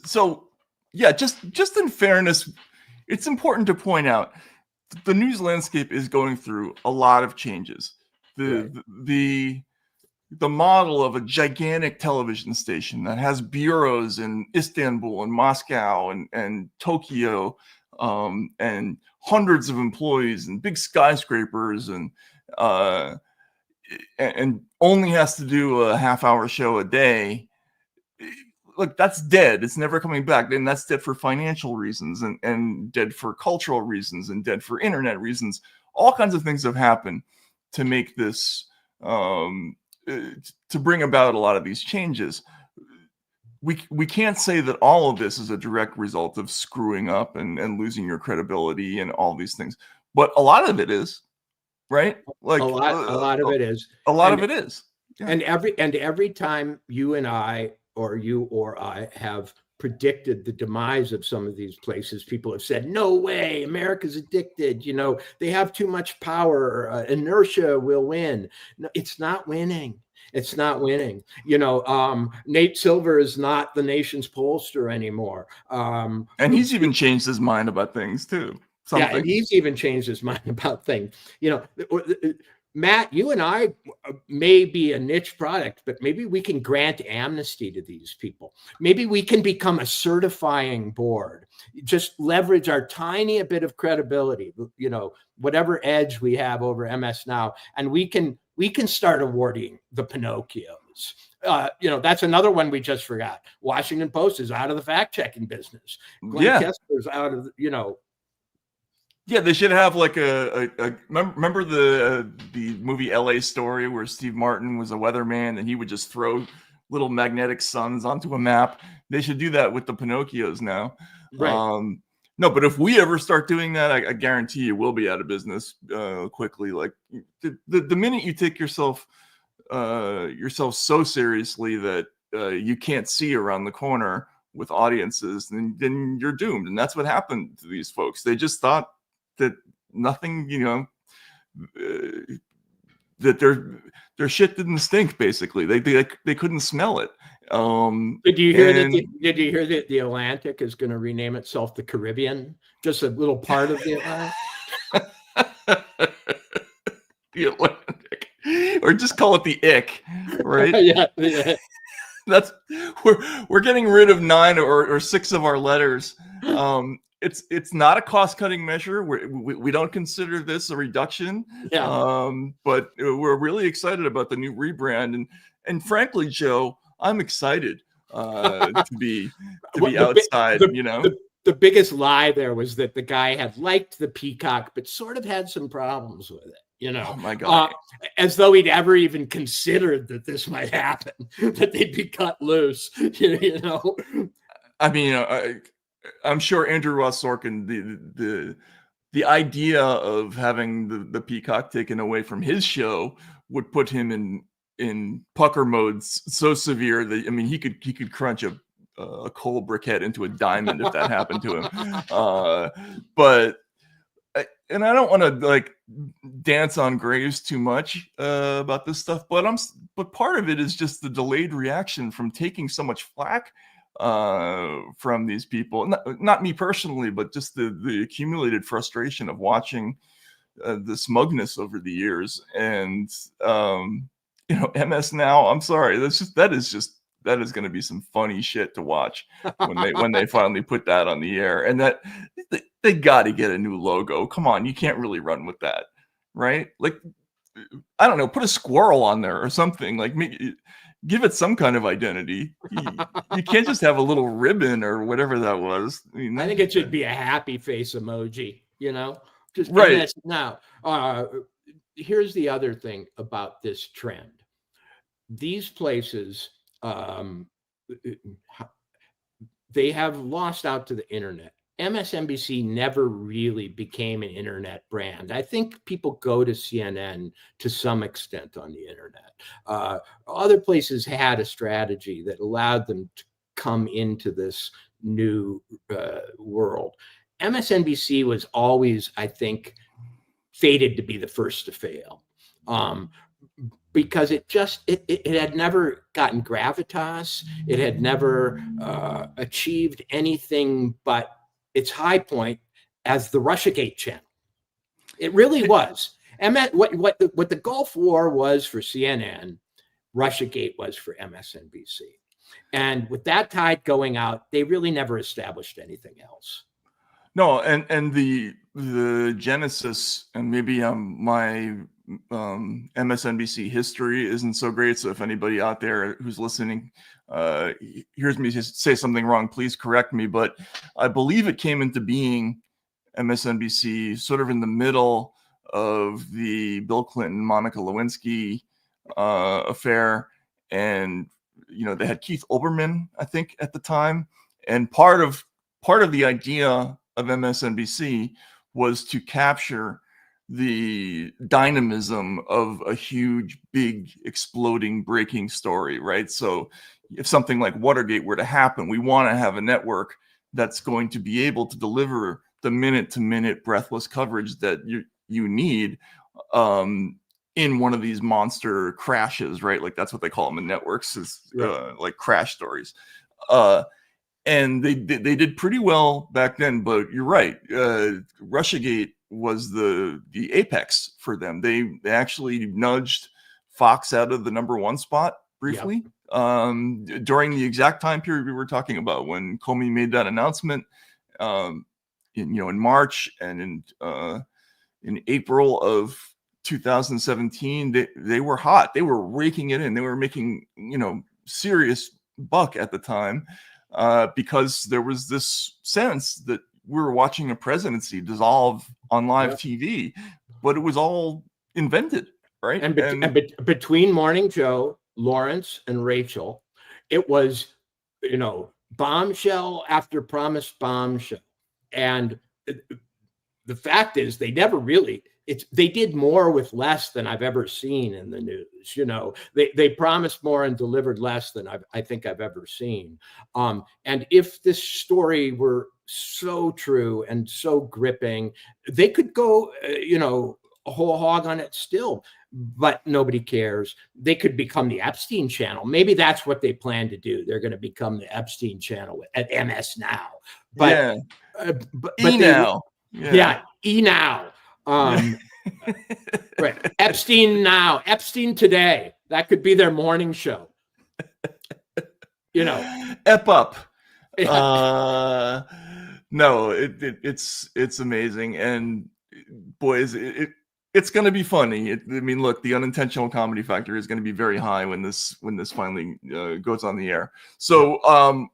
So yeah, just in fairness, it's important to point out the news landscape is going through a lot of changes. The model of a gigantic television station that has bureaus in Istanbul and Moscow and Tokyo, and hundreds of employees and big skyscrapers and only has to do a half-hour show a day. Look, that's dead. It's never coming back. And that's dead for financial reasons and dead for cultural reasons and dead for internet reasons. All kinds of things have happened to make this to bring about a lot of these changes. We can't say that all of this is a direct result of screwing up and losing your credibility and all these things, but a lot of it is, right? Like a lot of it is. A lot of it is. Yeah. And every time you and I or I have predicted the demise of some of these places, people have said, no way, America's addicted, they have too much power, inertia will win. No, it's not winning. It's not winning. Nate Silver is not the nation's pollster anymore. And he's even changed his mind about things too. Yeah, and he's even changed his mind about things. Matt, you and I may be a niche product, but maybe we can grant amnesty to these people. Maybe we can become a certifying board, just leverage our tiny bit of credibility, whatever edge we have over MS Now, and we can start awarding the Pinocchios. That's another one we just forgot. Washington Post is out of the fact-checking business. Glenn Kessler's out of, Yeah, they should have like remember the movie LA Story where Steve Martin was a weatherman and he would just throw little magnetic suns onto a map. They should do that with the Pinocchios now. Right. No, but if we ever start doing that, I guarantee you we'll be out of business quickly. Like the minute you take yourself so seriously that you can't see around the corner with audiences, then you're doomed. And that's what happened to these folks. They just thought that nothing, that their shit didn't stink. Basically, they couldn't smell it. Did you hear that the Atlantic is going to rename itself the Caribbean? Just a little part of the Atlantic. The Atlantic, or just call it the Ick, right? Yeah. That's we're getting rid of 9 or 6 of our letters. It's not a cost-cutting measure. We don't consider this a reduction. Yeah. But we're really excited about the new rebrand, and frankly, Joe, I'm excited to be outside. The biggest lie there was that the guy had liked the peacock, but sort of had some problems with it. Oh my God. As though he'd ever even considered that this might happen, that they'd be cut loose. I mean, I'm sure Andrew Ross Sorkin, the idea of having the peacock taken away from his show would put him in pucker mode so severe that he could crunch a coal briquette into a diamond if that happened to him. And I don't want to dance on graves too much about this stuff, but part of it is just the delayed reaction from taking so much flack from these people. Not me personally, but just the accumulated frustration of watching the smugness over the years. And MS Now, I'm sorry, that is going to be some funny shit to watch when they finally put that on the air. And that they got to get a new logo. Come on, you can't really run with that, right? Like, I don't know, put a squirrel on there or something. Like, give it some kind of identity. You can't just have a little ribbon or whatever that was. I think it should be a happy face emoji. Just right now. Here's the other thing about this trend. These places, they have lost out to the internet. MSNBC never really became an internet brand. I think people go to CNN to some extent on the internet. Other places had a strategy that allowed them to come into this new world. MSNBC was always, I think, fated to be the first to fail. Because it had never gotten gravitas. It had never achieved anything but its high point as the Russiagate channel. It really was. And what the Gulf War was for CNN, Russiagate was for MSNBC. And with that tide going out, they really never established anything else. No, and the genesis, and maybe my MSNBC history isn't so great. So if anybody out there who's listening hears me say something wrong, please correct me. But I believe it came into being, MSNBC, sort of in the middle of the Bill Clinton, Monica Lewinsky affair. And, they had Keith Olbermann, I think, at the time. And part of the idea of MSNBC was to capture the dynamism of a huge, big, exploding, breaking story, right? So if something like Watergate were to happen, we want to have a network that's going to be able to deliver the minute-to-minute breathless coverage that you need in one of these monster crashes, right? Like that's what they call them in networks, is like crash stories. And they did pretty well back then, but you're right. Russiagate was the apex for them. They actually nudged Fox out of the #1 spot briefly. During the exact time period we were talking about, when Comey made that announcement, in March and in April of 2017, they were hot. They were raking it in. They were making serious buck at the time, because there was this sense that we were watching a presidency dissolve on live TV, but it was all invented, right? And between Morning Joe, Lawrence, and Rachel, it was, bombshell after promised bombshell. And the fact is, they never really, they did more with less than I've ever seen in the news. They promised more and delivered less than I think I've ever seen. And if this story were so true and so gripping, they could go, a whole hog on it still, but nobody cares. They could become the Epstein channel. Maybe that's what they plan to do. They're going to become the Epstein channel at MS Now. But, E-Now. E-Now. Right. Epstein Now, Epstein Today. That could be their morning show. Ep up. No, it's amazing, and boys, it's going to be funny. Look, the unintentional comedy factor is going to be very high when this finally goes on the air. So,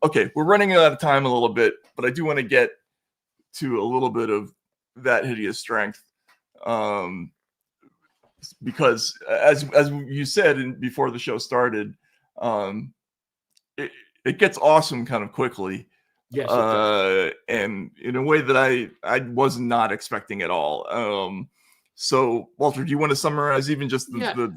okay, we're running out of time a little bit, but I do want to get to a little bit of that hideous strength, because as you said before the show started, it gets awesome kind of quickly. Yes, and in a way that I was not expecting at all. So, Walter, do you want to summarize even just neither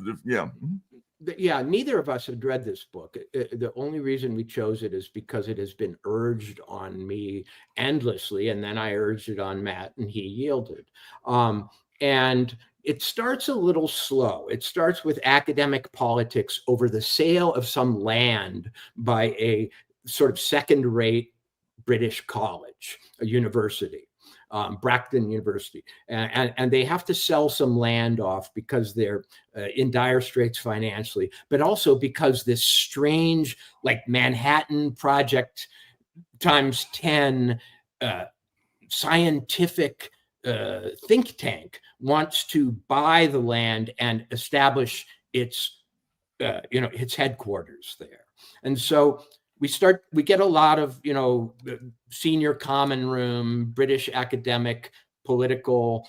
of us had read this book. The only reason we chose it is because it has been urged on me endlessly, and then I urged it on Matt, and he yielded. And it starts a little slow. It starts with academic politics over the sale of some land by a sort of second-rate British college, a university, Bracton University. And they have to sell some land off because they're in dire straits financially, but also because this strange, like Manhattan Project times 10 scientific think tank wants to buy the land and establish its headquarters there. And so we get a lot of, senior common room, British academic, political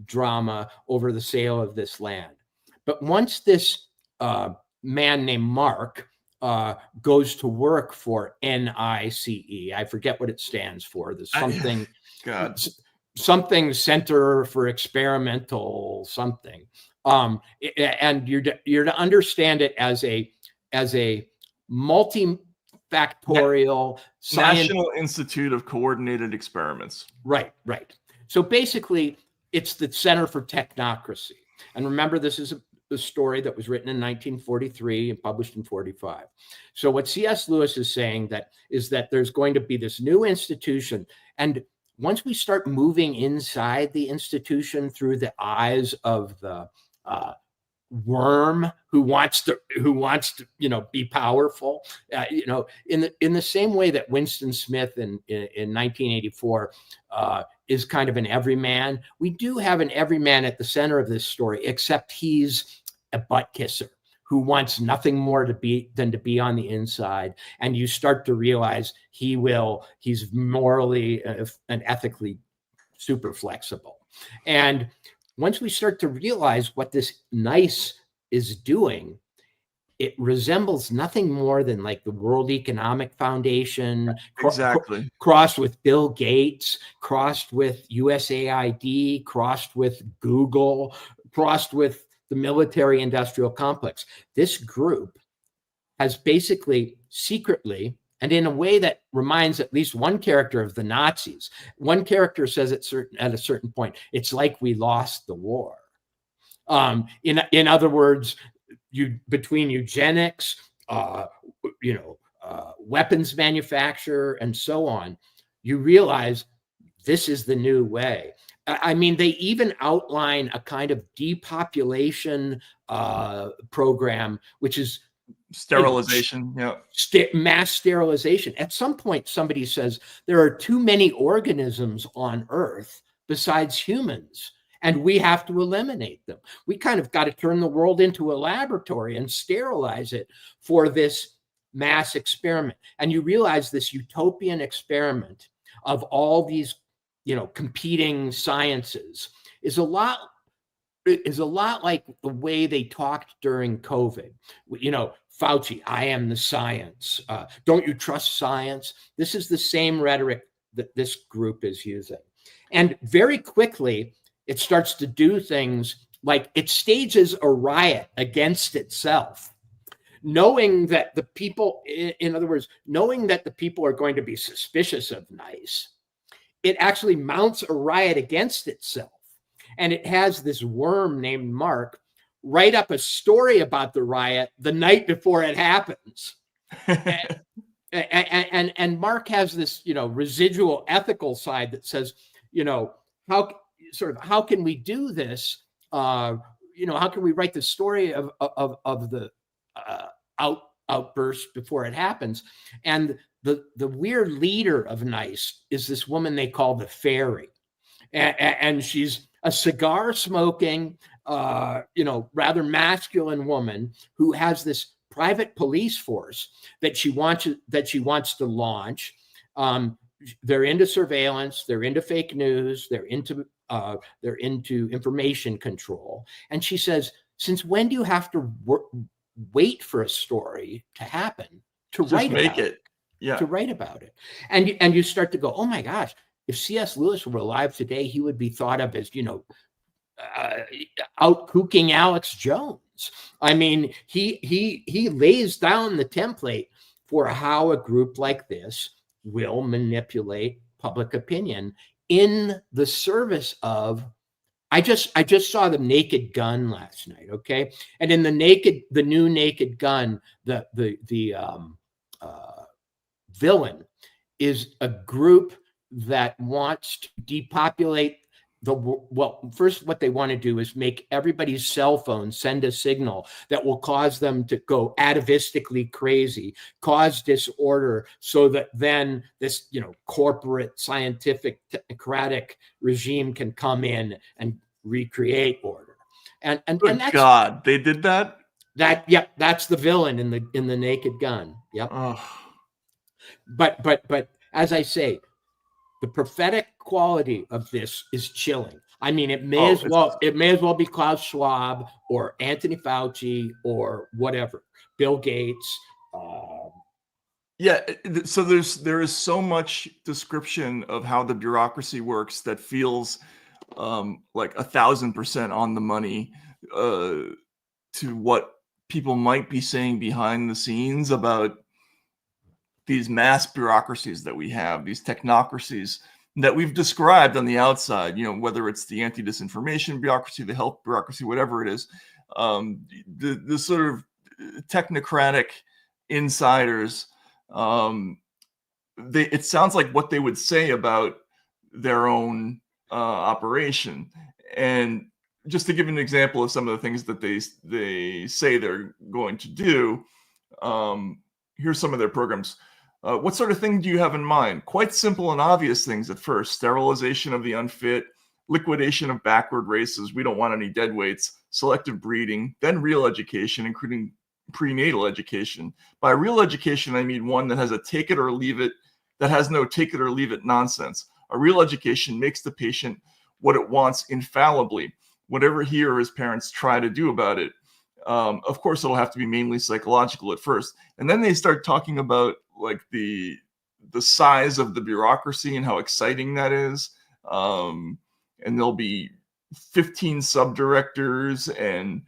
drama over the sale of this land. But once this man named Mark goes to work for NICE, I forget what it stands for. There's something, something Center for Experimental something. And you're to understand it as a multifactorial National Institute of Coordinated Experiments. Right. So basically, it's the Center for Technocracy. And remember, this is a story that was written in 1943 and published in 45. So what C.S. Lewis is saying is that there's going to be this new institution, and once we start moving inside the institution through the eyes of the worm who wants to be powerful, in the same way that Winston Smith in 1984 is kind of an everyman, we do have an everyman at the center of this story, except he's a butt kisser who wants nothing more than to be on the inside. And you start to realize he's morally and ethically super flexible. And once we start to realize what this NICE is doing, it resembles nothing more than like the World Economic Foundation, exactly, crossed with Bill Gates, crossed with USAID, crossed with Google, crossed with the military industrial complex. This group has basically secretly, and in a way that reminds at least one character of the Nazis. One character says at a certain point, it's like we lost the war. In other words, between eugenics, weapons manufacture, and so on, you realize this is the new way. I mean, they even outline a kind of depopulation program, which is sterilization, mass sterilization. At some point, somebody says there are too many organisms on Earth besides humans, and we have to eliminate them. We kind of got to turn the world into a laboratory and sterilize it for this mass experiment. And you realize this utopian experiment of all these, competing sciences is a lot like the way they talked during COVID. Fauci, I am the science. Don't you trust science? This is the same rhetoric that this group is using. And very quickly, it starts to do things like it stages a riot against itself, knowing that the people, in other words, knowing that the people are going to be suspicious of NICE. It actually mounts a riot against itself. And it has this worm named Mark write up a story about the riot the night before it happens. and Mark has this, residual ethical side that says, how can we do this? How can we write the story of the outburst before it happens? And the weird leader of NICE is this woman they call the Fairy. And she's a cigar smoking, rather masculine woman who has this private police force that she wants to launch. They're into surveillance, they're into fake news, they're into information control. And she says, since when do you have to wait for a story to happen to write about it? Yeah, to write about it. And you start to go, oh my gosh, if C.S. Lewis were alive today, he would be thought of as, out kooking Alex Jones. I mean, he lays down the template for how a group like this will manipulate public opinion in the service of. I just saw The Naked Gun last night, okay? And in the new Naked Gun, the villain is a group that wants to depopulate first what they want to do is make everybody's cell phone send a signal that will cause them to go atavistically crazy, cause disorder, so that then this, corporate, scientific, technocratic regime can come in and recreate order. And that's, God, they did that? That's the villain in the Naked Gun. Yep. Oh. But as I say, the prophetic quality of this is chilling. I mean, it may as well be Klaus Schwab or Anthony Fauci or whatever, Bill Gates. So there is so much description of how the bureaucracy works that feels like 1,000% on the money to what people might be saying behind the scenes about these mass bureaucracies that we have, these technocracies that we've described on the outside, whether it's the anti-disinformation bureaucracy, the health bureaucracy, whatever it is, the sort of technocratic insiders, it sounds like what they would say about their own operation. And just to give an example of some of the things that they say they're going to do, here's some of their programs. What sort of thing do you have in mind? Quite simple and obvious things at first. Sterilization of the unfit, liquidation of backward races. We don't want any dead weights. Selective breeding, then real education, including prenatal education. By real education, I mean one that has a take it or leave it, that has no take it or leave it nonsense. A real education makes the patient what it wants infallibly, whatever he or his parents try to do about it. Of course, it'll have to be mainly psychological at first. And then they start talking about like the size of the bureaucracy and how exciting that is. And there'll be 15 subdirectors and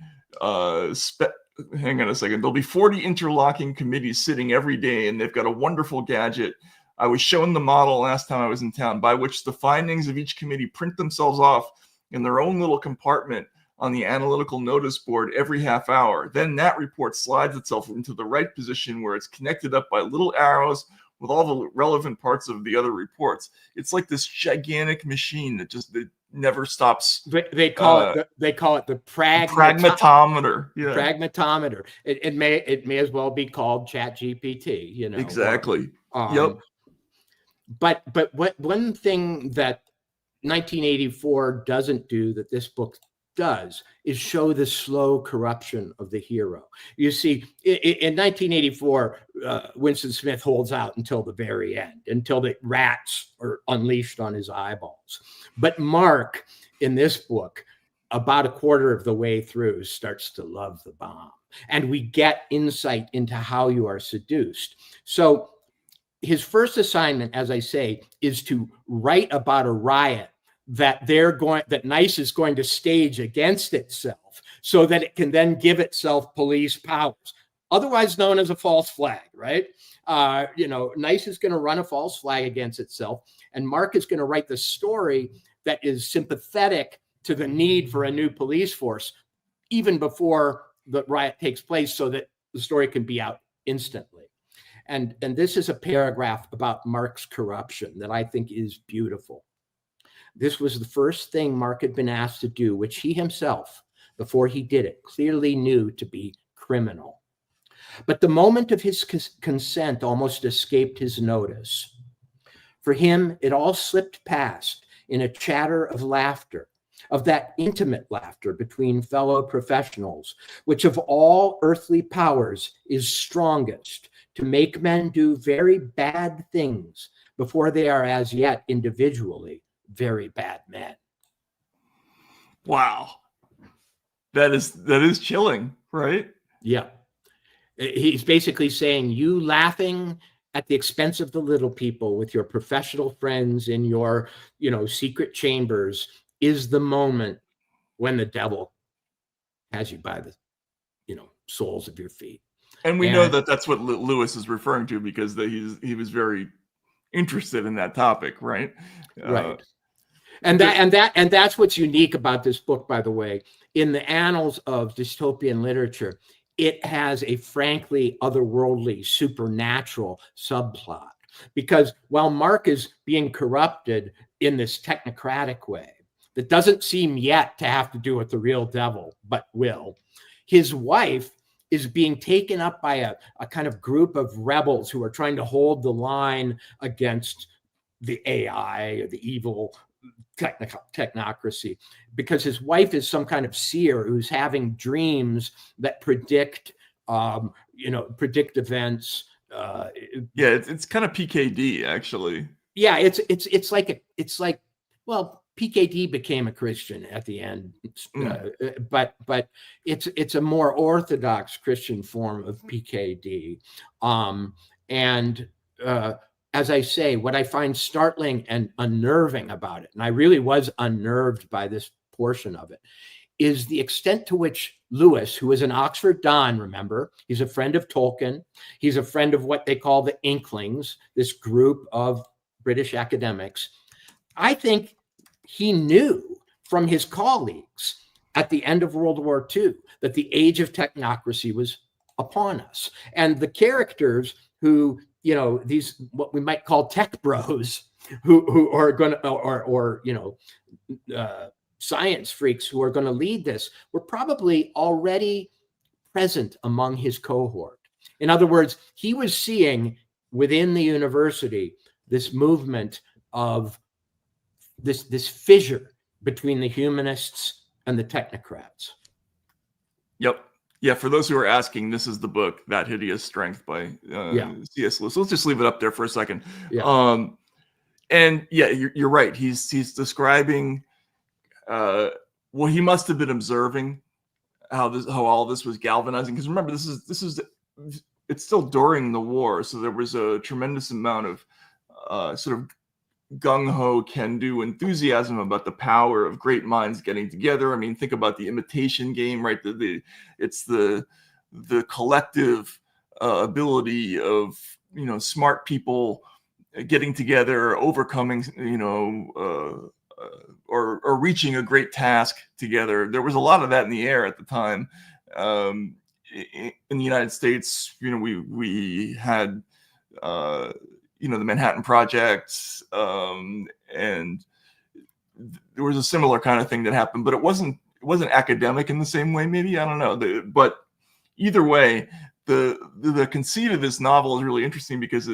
hang on a second. There'll be 40 interlocking committees sitting every day, and they've got a wonderful gadget. I was shown the model last time I was in town, by which the findings of each committee print themselves off in their own little compartment on the analytical notice board every half hour. Then that report slides itself into the right position where it's connected up by little arrows with all the relevant parts of the other reports. It's like this gigantic machine that never stops. They call it the pragmatometer. Yeah. Pragmatometer. It may as well be called Chat GPT. You know exactly. Yep. But one thing that 1984 doesn't do that this book does is show the slow corruption of the hero. You see, in 1984, Winston Smith holds out until the very end, until the rats are unleashed on his eyeballs. But Mark, in this book, about a quarter of the way through, starts to love the bomb. And we get insight into how you are seduced. So his first assignment, as I say, is to write about a riot that NICE is going to stage against itself so that it can then give itself police powers, otherwise known as a false flag, right? NICE is going to run a false flag against itself, and Mark is going to write the story that is sympathetic to the need for a new police force even before the riot takes place so that the story can be out instantly. And this is a paragraph about Mark's corruption that I think is beautiful. This was the first thing Mark had been asked to do, which he himself, before he did it, clearly knew to be criminal. But the moment of his consent almost escaped his notice. For him, it all slipped past in a chatter of laughter, of that intimate laughter between fellow professionals, which of all earthly powers is strongest to make men do very bad things before they are as yet individually very bad men. Wow. That is chilling, right? Yeah. He's basically saying, you laughing at the expense of the little people with your professional friends in your, secret chambers is the moment when the devil has you by the, soles of your feet. And we know that that's what Lewis is referring to because he was very interested in that topic, right? Right. And that's what's unique about this book, by the way. In the annals of dystopian literature, it has a frankly otherworldly, supernatural subplot. Because while Mark is being corrupted in this technocratic way that doesn't seem yet to have to do with the real devil, but will, his wife is being taken up by a kind of group of rebels who are trying to hold the line against the AI or the evil technocracy, because his wife is some kind of seer who's having dreams that predict events. It's kind of PKD actually. Yeah, it's like PKD became a Christian at the end, but it's a more orthodox Christian form of PKD, as I say, what I find startling and unnerving about it, and I really was unnerved by this portion of it, is the extent to which Lewis, who is an Oxford Don, remember, he's a friend of Tolkien, he's a friend of what they call the Inklings, this group of British academics. I think he knew from his colleagues at the end of World War II that the age of technocracy was upon us. And the characters who, these what we might call tech bros who are going to, or science freaks who are going to lead this were probably already present among his cohort. In other words, he was seeing within the university this movement of this fissure between the humanists and the technocrats. Yep. Yeah, for those who are asking, this is the book, That Hideous Strength by C.S. Lewis. So let's just leave it up there for a second. Yeah. And yeah, you're right. He's describing what he must have been observing, how all this was galvanizing. Because remember, it's still during the war, so there was a tremendous amount of sort of gung-ho can-do enthusiasm about the power of great minds getting together. I mean, think about the Imitation Game, right? It's the collective ability of smart people getting together, overcoming or reaching a great task together. There was a lot of that in the air at the time. In the United States, we had the Manhattan Project, and there was a similar kind of thing that happened, but it wasn't academic in the same way. Maybe, I don't know. But either way, the conceit of this novel is really interesting because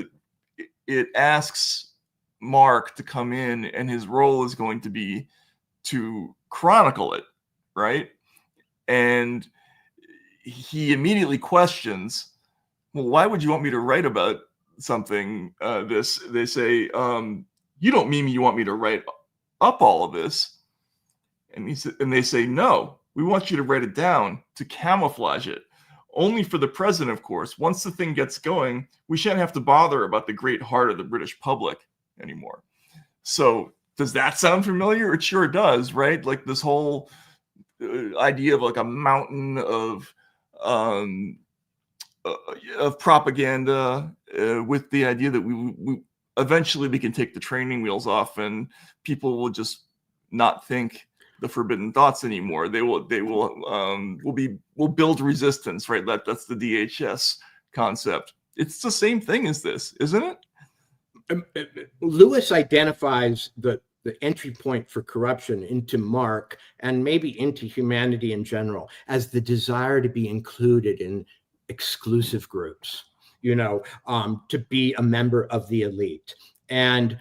it asks Mark to come in, and his role is going to be to chronicle it, right? And he immediately questions, well, why would you want me to write about something this? They say, you don't mean you want me to write up all of this? And they say, no, we want you to write it down to camouflage it. Only for the present, of course. Once the thing gets going, we shan't have to bother about the great heart of the British public anymore. So does that sound familiar? It sure does, right? Like this whole idea of like a mountain of propaganda with the idea that we eventually we can take the training wheels off and people will just not think the forbidden thoughts anymore. We'll build resistance, right? That's the DHS concept. It's the same thing as this, isn't it? Lewis identifies the entry point for corruption into Mark and maybe into humanity in general as the desire to be included in exclusive groups, to be a member of the elite. And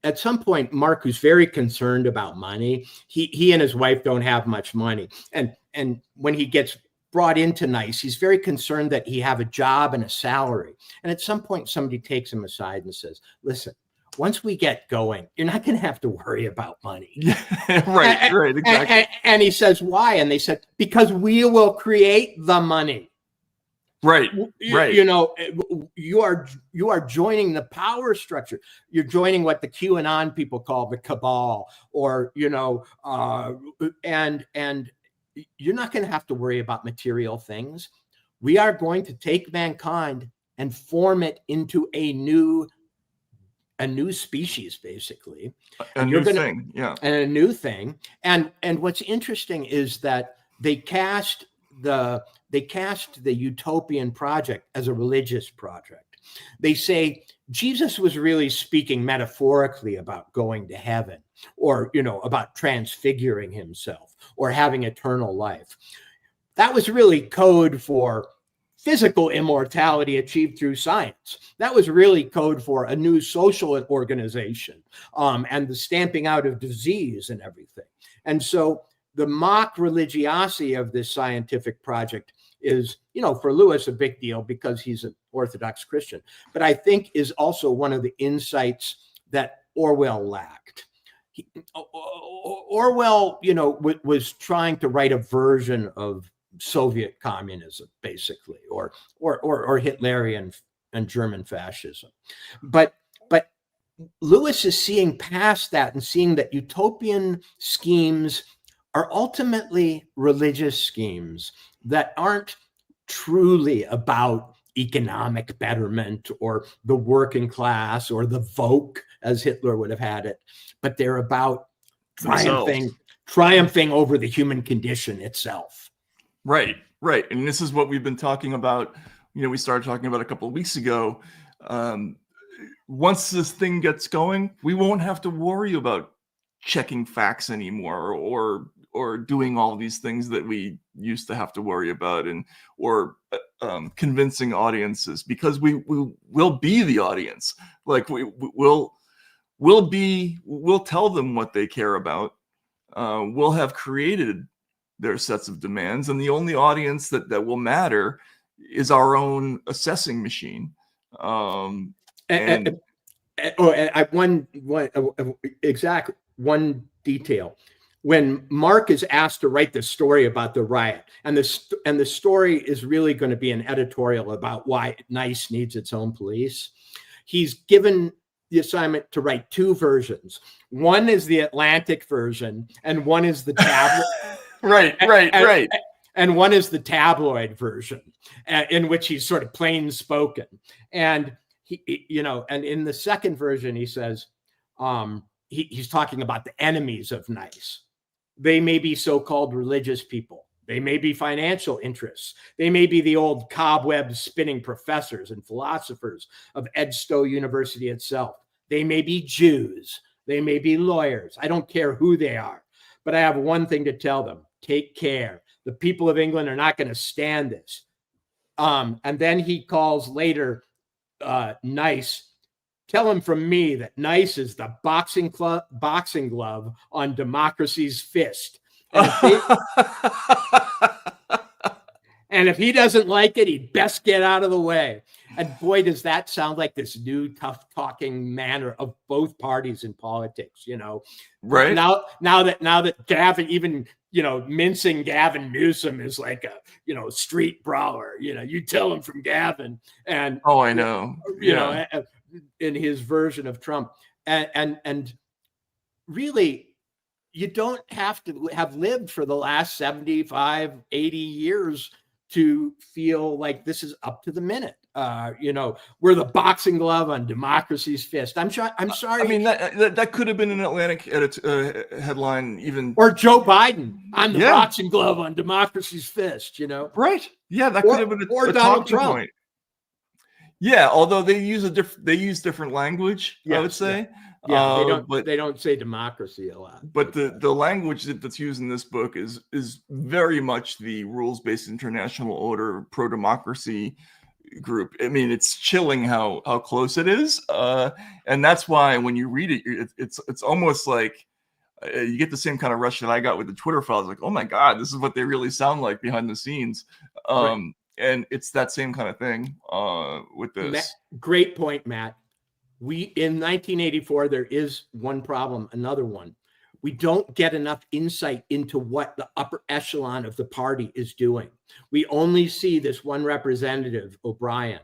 at some point, Mark, who's very concerned about money, he and his wife don't have much money. And when he gets brought into NICE, he's very concerned that he have a job and a salary. And at some point, somebody takes him aside and says, listen, once we get going, you're not going to have to worry about money. Right, exactly. And he says, why? And they said, because we will create the money. Right. You are joining the power structure. You're joining what the QAnon people call the cabal, or and you're not going to have to worry about material things. We are going to take mankind and form it into a new species, basically. A new thing. And what's interesting is that they cast the utopian project as a religious project. They say Jesus was really speaking metaphorically about going to heaven, or about transfiguring himself or having eternal life. That was really code for physical immortality achieved through science. That was really code for a new social organization, and the stamping out of disease and everything. And so the mock religiosity of this scientific project is, for Lewis, a big deal because he's an Orthodox Christian, but I think is also one of the insights that Orwell lacked. Orwell, was trying to write a version of Soviet communism, basically, or Hitlerian and German fascism. But Lewis is seeing past that and seeing that utopian schemes are ultimately religious schemes that aren't truly about economic betterment or the working class or the Volk, as Hitler would have had it, but they're about triumphing over the human condition itself. Right. And this is what we've been talking about. We started talking about a couple of weeks ago. Once this thing gets going, we won't have to worry about checking facts anymore, or doing all these things that we used to have to worry about, or convincing audiences, because we will be the audience. Like we'll tell them what they care about. We'll have created their sets of demands, and the only audience that will matter is our own assessing machine. One detail. When Mark is asked to write the story about the riot, and the story is really going to be an editorial about why NICE needs its own police, he's given the assignment to write two versions. One is the Atlantic version, and one is the tabloid. Right. And one is the tabloid version, in which he's sort of plain spoken. And and in the second version, he says, he's talking about the enemies of nice. They may be so-called religious people. They may be financial interests. They may be the old cobweb spinning professors and philosophers of Edstow University itself. They may be Jews. They may be lawyers. I don't care who they are. But I have one thing to tell them. Take care. The people of England are not going to stand this. And then he calls later Nice. Tell him from me that Nice is the boxing glove on democracy's fist. And if he doesn't like it, he'd best get out of the way. And boy, does that sound like this new tough talking manner of both parties in politics, you know. Right. Now that Gavin, even, you know, mincing Gavin Newsom is like a, you know, street brawler, you know, you tell him from Gavin. And oh, I know. You know, in his version of Trump. And really, you don't have to have lived for the last 75, 80 years to feel like this is up to the minute. You know, we're the boxing glove on democracy's fist. I'm sorry. I mean, that could have been an Atlantic headline, even. Or Joe Biden. I'm the boxing glove on democracy's fist. You know, right? Yeah, that could have been or a Donald talking Trump. point. Yeah, although they use different language, I would say. Yeah, they don't say democracy a lot. But the language that's used in this book is very much the rules-based international order pro-democracy group. I mean, it's chilling how close it is, and that's why when you read it, it's almost like you get the same kind of rush that I got with the Twitter files. Like, oh my God, this is what they really sound like behind the scenes. Right. And it's that same kind of thing with this. Great point, Matt. In 1984, there is one problem, another one. We don't get enough insight into what the upper echelon of the party is doing. We only see this one representative, O'Brien,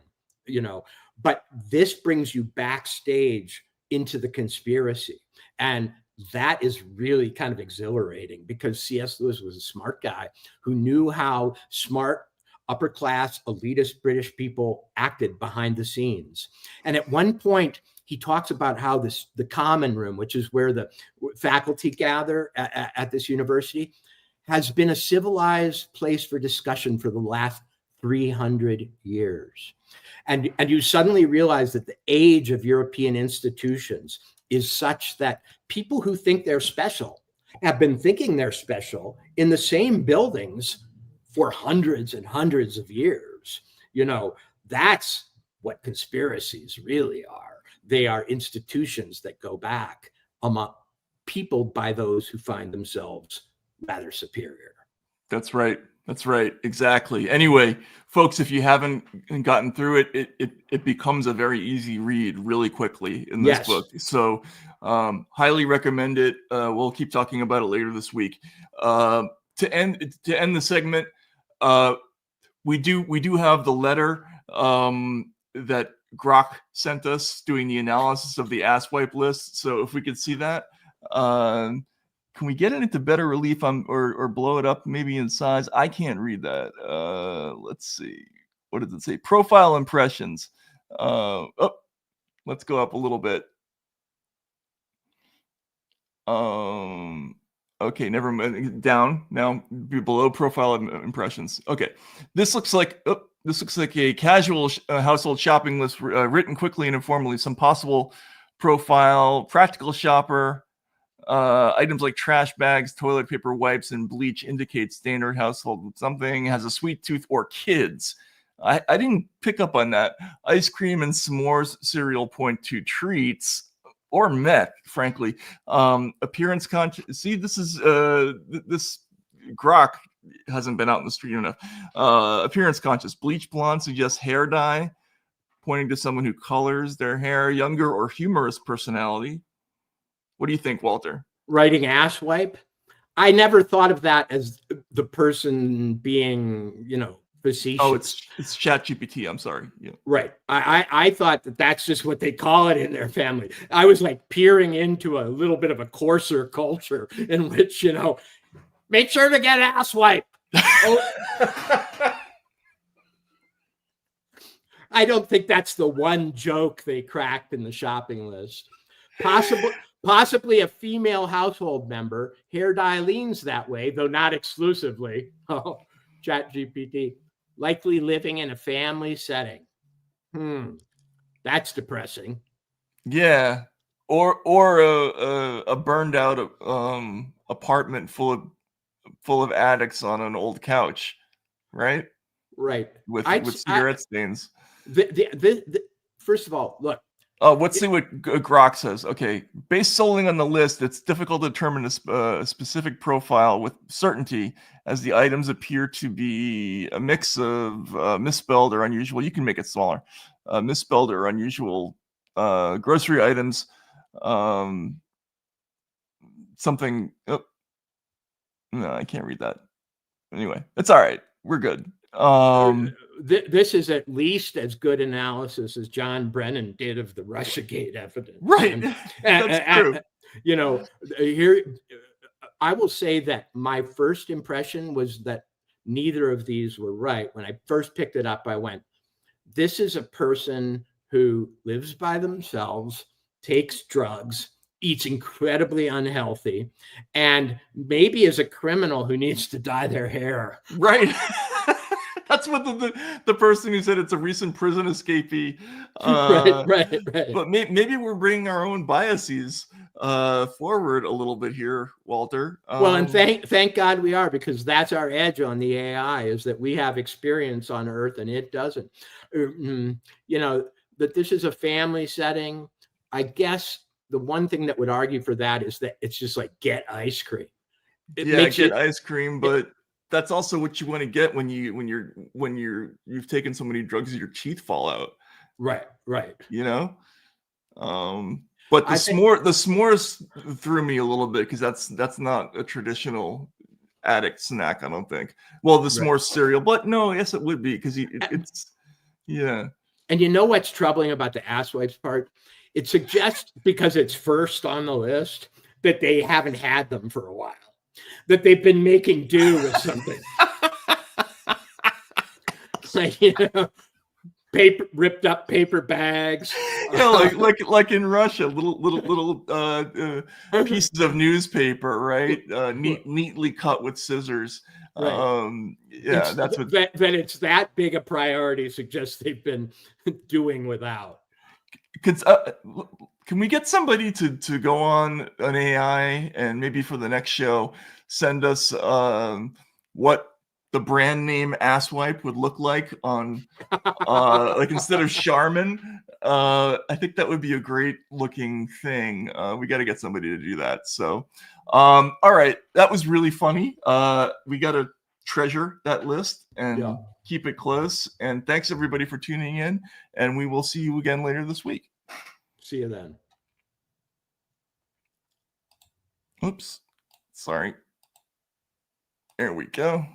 you know, but this brings you backstage into the conspiracy. And that is really kind of exhilarating because C.S. Lewis was a smart guy who knew how smart upper class elitist British people acted behind the scenes. And at one point, he talks about how the common room, which is where the faculty gather at this university, has been a civilized place for discussion for the last 300 years. And you suddenly realize that the age of European institutions is such that people who think they're special have been thinking they're special in the same buildings for hundreds and hundreds of years. You know, that's what conspiracies really are. They are institutions that go back among people by those who find themselves rather superior. That's right. That's right. Exactly. Anyway, folks, if you haven't gotten through it, it becomes a very easy read really quickly in this book. So highly recommend it. We'll keep talking about it later this week. To end the segment, we do have the letter that Grok sent us doing the analysis of the asswipe list. So if we could see that, can we get it into better relief or blow it up maybe in size? I can't read that. Let's see. What does it say? Profile impressions. Let's go up a little bit. Okay, never mind. Down now, below profile impressions. Okay, this looks like a casual household shopping list written quickly and informally. Some possible profile: practical shopper. Items like trash bags, toilet paper, wipes, and bleach indicate standard household. Something has a sweet tooth or kids. I didn't pick up on that. Ice cream and s'mores cereal point to treats. Or meth, frankly. Appearance conscious. See, this is this Grok hasn't been out in the street enough. Appearance conscious. Bleach blonde suggests hair dye, pointing to someone who colors their hair. Younger or humorous personality. What do you think, Walter? Writing asswipe? I never thought of that as the person being, you know, facetious. Oh, it's ChatGPT. I'm sorry. Yeah. Right. I thought that's just what they call it in their family. I was like peering into a little bit of a coarser culture in which, you know, make sure to get asswipe. I don't think that's the one joke they cracked in the shopping list. Possibly a female household member. Hair dye leans that way, though not exclusively. Oh, ChatGPT. Likely living in a family setting. That's depressing. Yeah. Or a burned out apartment full of addicts on an old couch, right? Right. With cigarette stains. First of all, look. Let's see what Grok says. Okay, based solely on the list, it's difficult to determine a specific profile with certainty, as the items appear to be a mix of misspelled or unusual. You can make it smaller. Misspelled or unusual grocery items. Something. Oh, no, I can't read that. Anyway, it's all right. We're good. This is at least as good analysis as John Brennan did of the Russiagate evidence. Right. That's true. You know, here I will say that my first impression was that neither of these were right. When I first picked it up, I went, this is a person who lives by themselves, takes drugs, eats incredibly unhealthy, and maybe is a criminal who needs to dye their hair. Right. That's what the person who said it's a recent prison escapee. Right. But maybe we're bringing our own biases forward a little bit here, Walter. Well, and thank God we are, because that's our edge on the AI, is that we have experience on Earth and it doesn't. You know, that this is a family setting. I guess the one thing that would argue for that is that it's just like get ice cream. Ice cream, but that's also what you want to get when you've taken so many drugs that your teeth fall out. Right. You know, but the s'mores threw me a little bit, because that's not a traditional addict snack, I don't think. Well, the s'mores cereal, but no, yes, it would be, because it's yeah. And you know what's troubling about the asswipes part? It suggests, because it's first on the list, that they haven't had them for a while, that they've been making do with something. Like, you know, ripped up paper bags. Like in Russia, little pieces of newspaper, right? Neatly cut with scissors. Right. That's what. That it's that big a priority suggests they've been doing without. Can we get somebody to go on an AI and maybe for the next show send us what the brand name asswipe would look like on like instead of Charmin? I think that would be a great looking thing. We got to get somebody to do that. So all right, that was really funny. We got to treasure that list and keep it close. And thanks everybody for tuning in, and we will see you again later this week. See you then. Oops. Sorry. There we go.